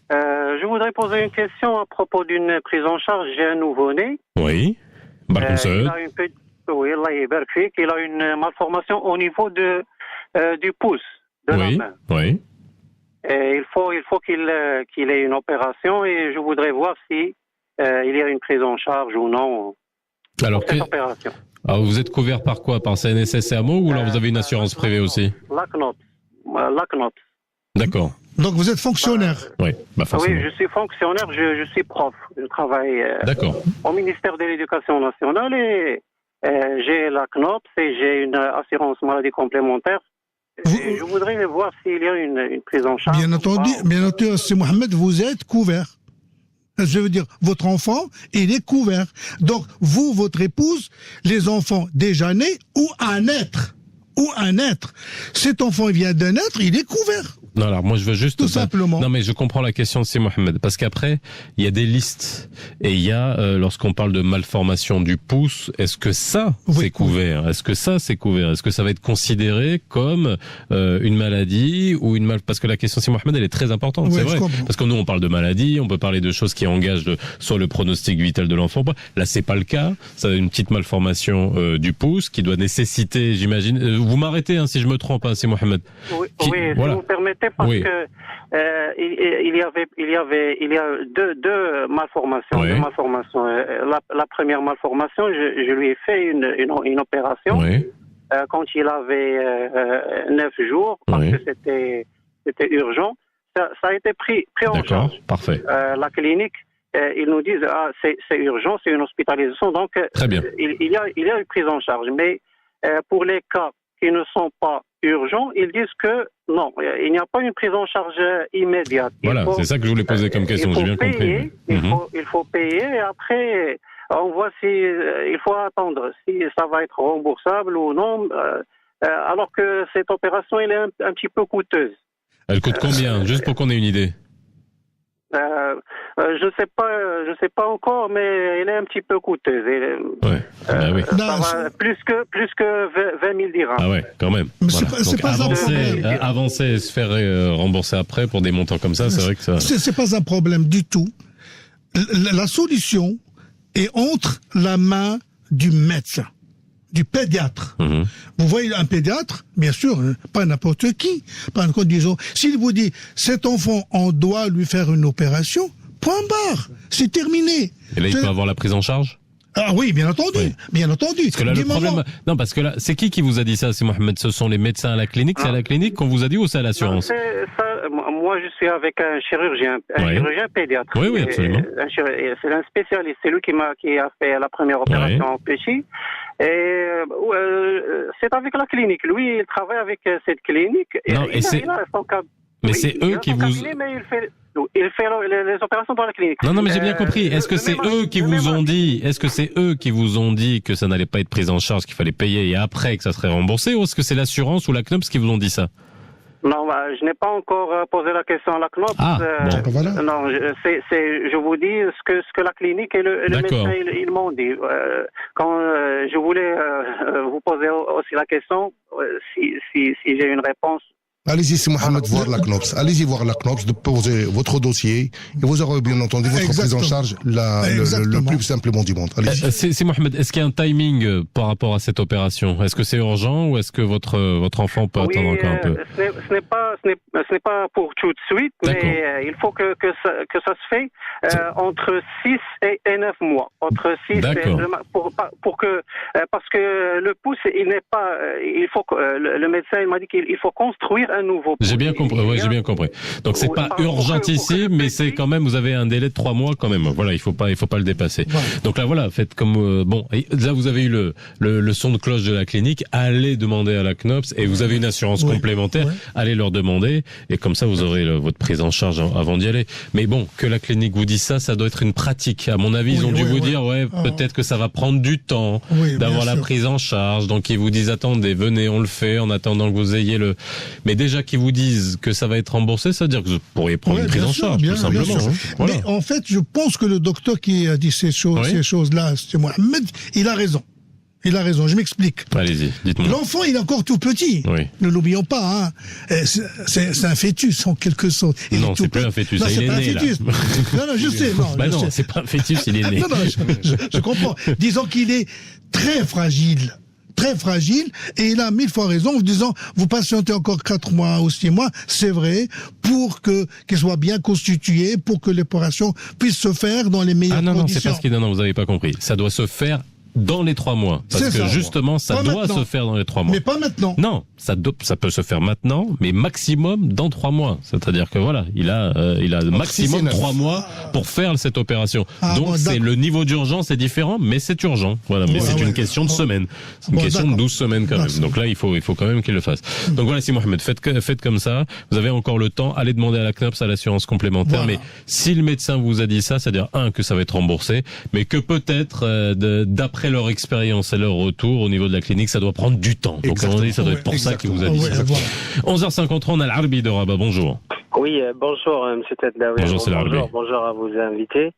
Je voudrais poser une question à propos d'une prise en charge. J'ai un nouveau-né. Oui. Il a une malformation au niveau du pouce de la main. Oui. Et il faut qu'il ait une opération et je voudrais voir si il y a une prise en charge ou non pour cette opération. Alors vous êtes couvert par quoi? Par CNSS et AMO ou alors vous avez une assurance privée aussi? L'ACNOT. D'accord. Donc vous êtes fonctionnaire? Oui, forcément. Oui, je suis fonctionnaire, je suis prof. Je travaille au ministère de l'Éducation nationale et j'ai l'ACNOT et j'ai une assurance maladie complémentaire. Je voudrais voir s'il y a une prise en charge. Bien entendu, c'est Mohamed, vous êtes couvert. Je veux dire, votre enfant, il est couvert. Donc, vous, votre épouse, les enfants déjà nés ou à naître. Cet enfant, il vient de naître, il est couvert. Non, alors moi je veux juste... Tout simplement. Non mais je comprends la question de Si Mohamed, parce qu'après, il y a des listes, et il y a, lorsqu'on parle de malformation du pouce, est-ce que ça, c'est couvert? Est-ce que ça, c'est couvert? Est-ce que ça va être considéré comme une maladie ou une parce que la question Si Mohamed, elle est très importante, c'est vrai. Parce que nous, on parle de maladie, on peut parler de choses qui engagent soit le pronostic vital de l'enfant. Là, c'est pas le cas. Ça a une petite malformation du pouce qui doit nécessiter, j'imagine... vous m'arrêtez hein, si je me trompe, hein, Si Mohamed. Oui, voilà. Si vous permettez, parce que il y a deux malformations. Oui. Deux malformations. La première malformation, je lui ai fait une opération quand il avait 9 jours, parce que c'était urgent. Ça a été pris en charge. Parfait. La clinique, ils nous disent c'est urgent, c'est une hospitalisation, donc très bien. Il y a une prise en charge. Mais pour les cas qui ne sont pas urgents, ils disent que non, il n'y a pas une prise en charge immédiate. Voilà, c'est ça que je voulais poser comme question, j'ai bien compris. Il faut payer et après on voit si il faut attendre si ça va être remboursable ou non, alors que cette opération elle est un petit peu coûteuse. Elle coûte combien, juste pour qu'on ait une idée? Je sais pas encore, mais elle est un petit peu coûteuse. Oui. Ça va plus que 20 000 dirhams. Ah ouais, quand même. Mais voilà. c'est pas avancer et se faire rembourser après pour des montants comme ça, c'est vrai que ça... C'est pas un problème du tout. La solution est entre la main du médecin, du pédiatre. Vous voyez un pédiatre, bien sûr, pas n'importe qui. Pas n'importe, disons, s'il vous dit, cet enfant, on doit lui faire une opération, point barre, c'est terminé. Et là, il peut avoir la prise en charge? Ah oui, bien entendu, bien entendu. Parce que là, le problème... Non, parce que là, c'est qui vous a dit ça, Si Mohamed? Ce sont les médecins à la clinique? C'est à la clinique qu'on vous a dit ou c'est à l'assurance? Moi, je suis avec un chirurgien, chirurgien pédiatre. Oui, absolument. C'est un spécialiste. C'est lui qui a fait la première opération en Péchi. Et c'est avec la clinique. Lui, il travaille avec cette clinique. Non, il a son cas. Mais c'est eux qui vous... Mais il fait les opérations dans la clinique. Non, mais j'ai bien compris. Est-ce que c'est eux qui vous ont dit, que ça n'allait pas être pris en charge, qu'il fallait payer et après que ça serait remboursé, ou est-ce que c'est l'assurance ou la CNOPS qui vous ont dit ça? Non, je n'ai pas encore posé la question à la CNOPS. Voilà. Non, je vous dis ce que la clinique et le médecin ils m'ont dit. Quand je voulais vous poser aussi la question, si j'ai une réponse. Allez-y, Si Mohamed, voir la CNOPS. Allez-y voir la CNOPS, de poser votre dossier et vous aurez bien entendu votre prise en charge le plus simplement du monde. Si Mohamed, est-ce qu'il y a un timing par rapport à cette opération? Est-ce que c'est urgent ou est-ce que votre enfant peut attendre encore un peu? Ce n'est pas pour tout de suite, mais il faut que ça se fait entre 6 et 9 mois. Entre 6 et pour que parce que le pouce il n'est pas il faut que le médecin il m'a dit qu'il faut construire un nouveau pouce. J'ai bien compris. Donc c'est pas urgentissime, mais c'est quand même, vous avez un délai de 3 mois quand même. Voilà, il faut pas le dépasser. Ouais. Donc là voilà, faites comme là vous avez eu le son de cloche de la clinique, allez demander à la CNOPS et vous avez une assurance complémentaire, allez leur demander et comme ça vous aurez votre prise en charge avant d'y aller. Mais bon, que la clinique vous dise ça doit être une pratique. À mon avis, ils ont dû vous dire peut-être que ça va prendre du temps d'avoir la prise en charge. Donc ils vous disent attendez, venez, on le fait en attendant que vous ayez mais déjà qu'ils vous disent que ça va être remboursé, ça veut dire que vous pourriez prendre une prise en charge, tout simplement. Voilà. Mais en fait, je pense que le docteur qui a dit ces choses-là, c'est Mohamed, il a raison. Je m'explique. Allez-y, dites-moi. L'enfant, il est encore tout petit. Ne l'oublions pas, hein. C'est un fœtus, en quelque sorte. Non, c'est plus un fœtus, il est né, là. Non, je sais. Non, c'est pas un fœtus, il est né. Non, je comprends. Disons qu'il est très fragile, et il a 1000 fois raison en vous disant, vous patientez encore 4 mois ou 6 mois, c'est vrai, pour qu'il soit bien constitué, pour que l'opération puisse se faire dans les meilleures conditions. Non, c'est parce que, non, vous avez pas compris. Ça doit se faire dans les 3 mois. Parce que justement, ça doit se faire dans les 3 mois. Mais pas maintenant. Non, ça peut se faire maintenant, mais maximum dans 3 mois. C'est-à-dire que voilà, il a maximum 3 mois pour faire cette opération. Donc c'est le niveau d'urgence est différent, mais c'est urgent. Voilà, mais c'est une question de semaine. C'est une question de 12 semaines quand même. Donc là, il faut quand même qu'il le fasse. Donc voilà, si Mohamed, faites comme ça. Vous avez encore le temps. Allez demander à la CNOPS, à l'assurance complémentaire. Mais si le médecin vous a dit ça, c'est-à-dire que ça va être remboursé, mais que peut-être d'après leur expérience et leur retour au niveau de la clinique, ça doit prendre du temps. Donc, à un moment donné, ça doit être pour ça qu'il vous a dit ça. 11h53, on a l'Arbi de Rabat. Bonjour. Oui, bonjour, M. Tedlaoui. Bonjour, c'est l'Arbi. Bonjour à vos invités.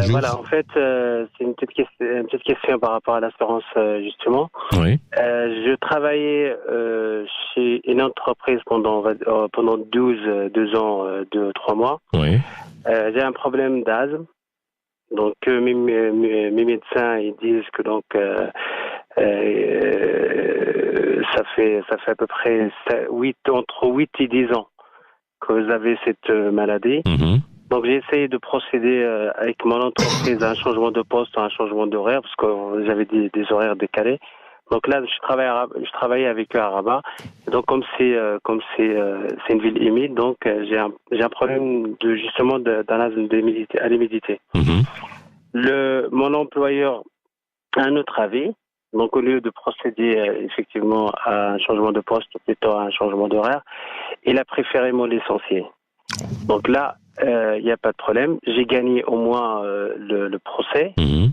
Voilà, en fait, c'est une petite question par rapport à l'assurance, justement. Oui. Je travaillais chez une entreprise pendant 12 ans, 3 mois. Oui. J'ai un problème d'asthme. Donc mes médecins ils disent que donc ça fait à peu près entre 8 et 10 ans que vous avez cette maladie. Mm-hmm. Donc j'ai essayé de procéder avec mon entreprise à un changement de poste, à un changement d'horaire parce que j'avais des horaires décalés. Donc là je travaillais avec eux à Rabat. Et donc comme c'est une ville humide, donc j'ai un problème d'un asthme à l'humidité. Mm-hmm. Mon employeur a un autre avis. Donc au lieu de procéder effectivement à un changement de poste, plutôt à un changement d'horaire, il a préféré me licencier. Donc là, il n'y a pas de problème. J'ai gagné au moins le procès. Mmh.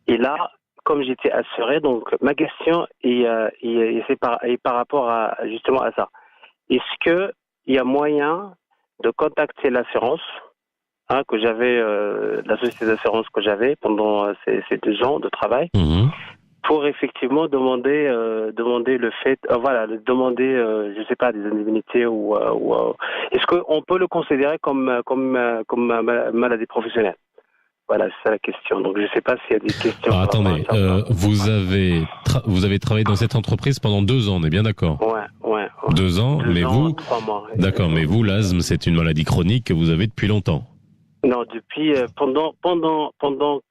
Et là, comme j'étais assuré, donc ma question est par rapport justement à ça. Est-ce qu'il y a moyen de contacter l'assurance que j'avais, la société d'assurance que j'avais pendant ces 2 ans de travail, pour effectivement demander le fait, je sais pas, des indemnités ou est-ce qu'on peut le considérer comme maladie professionnelle? Voilà, c'est ça la question. Donc, je sais pas s'il y a des questions. Alors, attendez, vous avez travaillé dans cette entreprise pendant 2 ans, on est bien d'accord? Ouais. 2 ans, mais vous, 3 mois. D'accord, mais vous, l'asthme, c'est une maladie chronique que vous avez depuis longtemps. Non, depuis pendant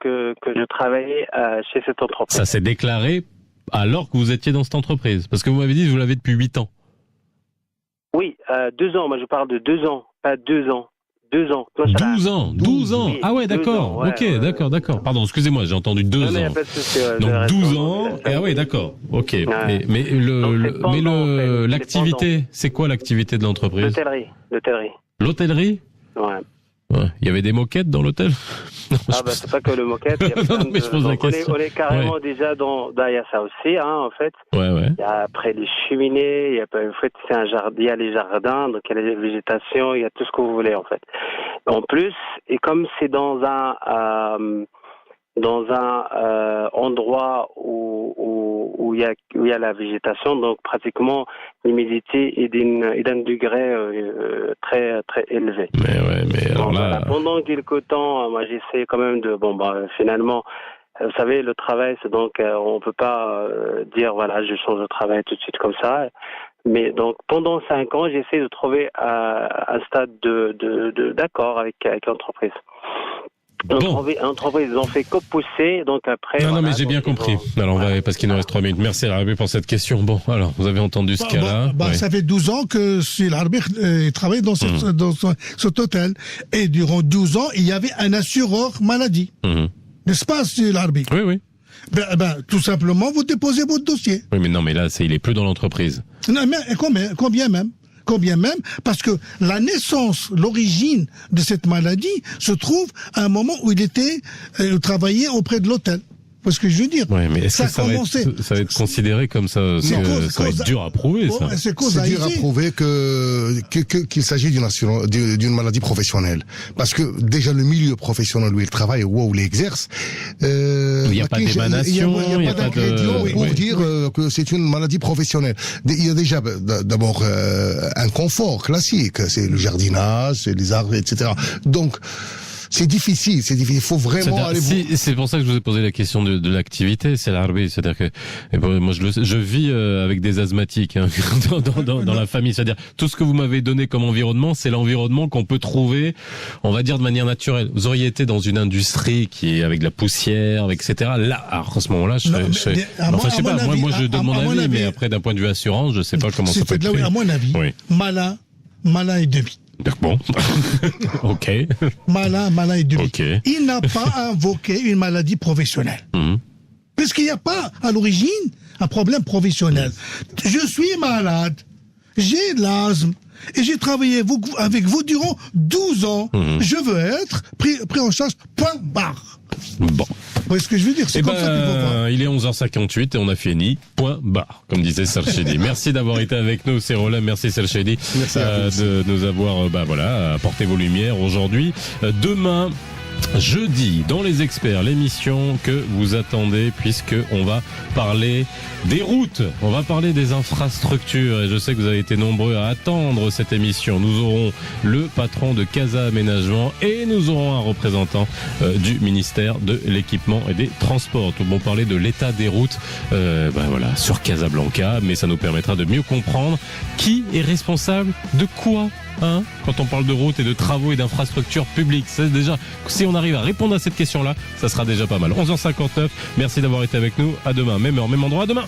que je travaillais chez cette entreprise. Ça s'est déclaré alors que vous étiez dans cette entreprise, parce que vous m'avez dit que vous l'avez depuis 8 ans. Oui, 2 ans. Moi, je parle de 2 ans, pas 2 ans. 2 ans. 12 ans. Ah ouais, d'accord. Ok, d'accord. Pardon, excusez-moi, j'ai entendu 2 ans. Donc 12 ans. Ah ouais, d'accord. Ok. Ouais. Mais l'activité, c'est quoi l'activité de l'entreprise? L'hôtellerie. Ouais. Il y avait des moquettes dans l'hôtel? C'est pas que le moquette. On est carrément déjà il y a ça aussi, en fait. Ouais. Il y a après les cheminées, en fait, c'est un jardin, il y a les jardins, donc il y a la végétation, il y a tout ce que vous voulez, en fait. En plus, et comme c'est dans un endroit où il y a la végétation, donc pratiquement l'humidité est d'un degré très très élevé. Mais alors là... Pendant quelque temps, moi j'essaie quand même finalement, vous savez, le travail, c'est donc on peut pas dire voilà, je change de travail tout de suite comme ça. Mais donc pendant 5 ans, j'essaie de trouver un stade d'accord avec l'entreprise. L'entreprise, ils ont fait que pousser, donc après... Non, mais j'ai bien compris. Alors, parce qu'il nous reste 3 minutes. Merci, Larbi, pour cette question. Bon, alors, vous avez entendu ce cas-là. Ça fait 12 ans que Larbi travaille dans cet hôtel. Et durant 12 ans, il y avait un assureur maladie. N'est-ce pas, Larbi? Oui. Tout simplement, vous déposez votre dossier. Oui, mais non, mais là, il est plus dans l'entreprise. Non, mais combien même, parce que la naissance, l'origine de cette maladie se trouve à un moment où il travaillait auprès de l'hôtel. Parce que je veux dire. Oui, mais est-ce que ça va être considéré comme ça? Ça va être dur à prouver, ça. C'est dur à prouver qu'il s'agit d'une maladie professionnelle. Parce que déjà le milieu professionnel où il travaille, où il exerce, il n'y a pas d'émanation, il n'y a pas d'ingrédients pour dire que c'est une maladie professionnelle. Il y a déjà d'abord un confort classique, c'est le jardinage, c'est les arbres, etc. Donc c'est difficile. Il faut vraiment aller. C'est pour ça que je vous ai posé la question de l'activité. C'est l'arbitre, c'est-à-dire que moi je vis avec des asthmatiques hein, dans la famille. C'est-à-dire tout ce que vous m'avez donné comme environnement, c'est l'environnement qu'on peut trouver, on va dire de manière naturelle. Vous auriez été dans une industrie qui est avec de la poussière, etc. Là, alors, à ce moment-là, je sais pas. Moi, je donne mon avis, mais après, d'un point de vue assurance, je sais pas comment ça peut être fait. À mon avis, malin et demi. Bon, ok. Malin et demi. Okay. Il n'a pas invoqué une maladie professionnelle. Puisqu'il n'y a pas, à l'origine, un problème professionnel. Je suis malade, j'ai de l'asthme, et j'ai travaillé avec vous durant 12 ans. Je veux être pris en charge, point barre. Bon. Vous voyez ce que je veux dire? C'est comme ça qu'il faut voir. Il est 11h58 et on a fini, point barre, comme disait Serge Chedi. Merci d'avoir été avec nous, c'est Roland. Merci Serge Chedi de nous avoir apporté vos lumières aujourd'hui. Demain, jeudi, dans Les Experts, l'émission que vous attendez, puisque on va parler des routes, on va parler des infrastructures, et je sais que vous avez été nombreux à attendre cette émission. Nous aurons le patron de Casa Aménagement et nous aurons un représentant du ministère de l'Équipement et des Transports. Nous allons parler de l'état des routes sur Casablanca, mais ça nous permettra de mieux comprendre qui est responsable de quoi. Quand on parle de routes et de travaux et d'infrastructures publiques, c'est déjà, si on arrive à répondre à cette question-là, ça sera déjà pas mal. 11h59, merci d'avoir été avec nous. À demain, même heure, même endroit, à demain.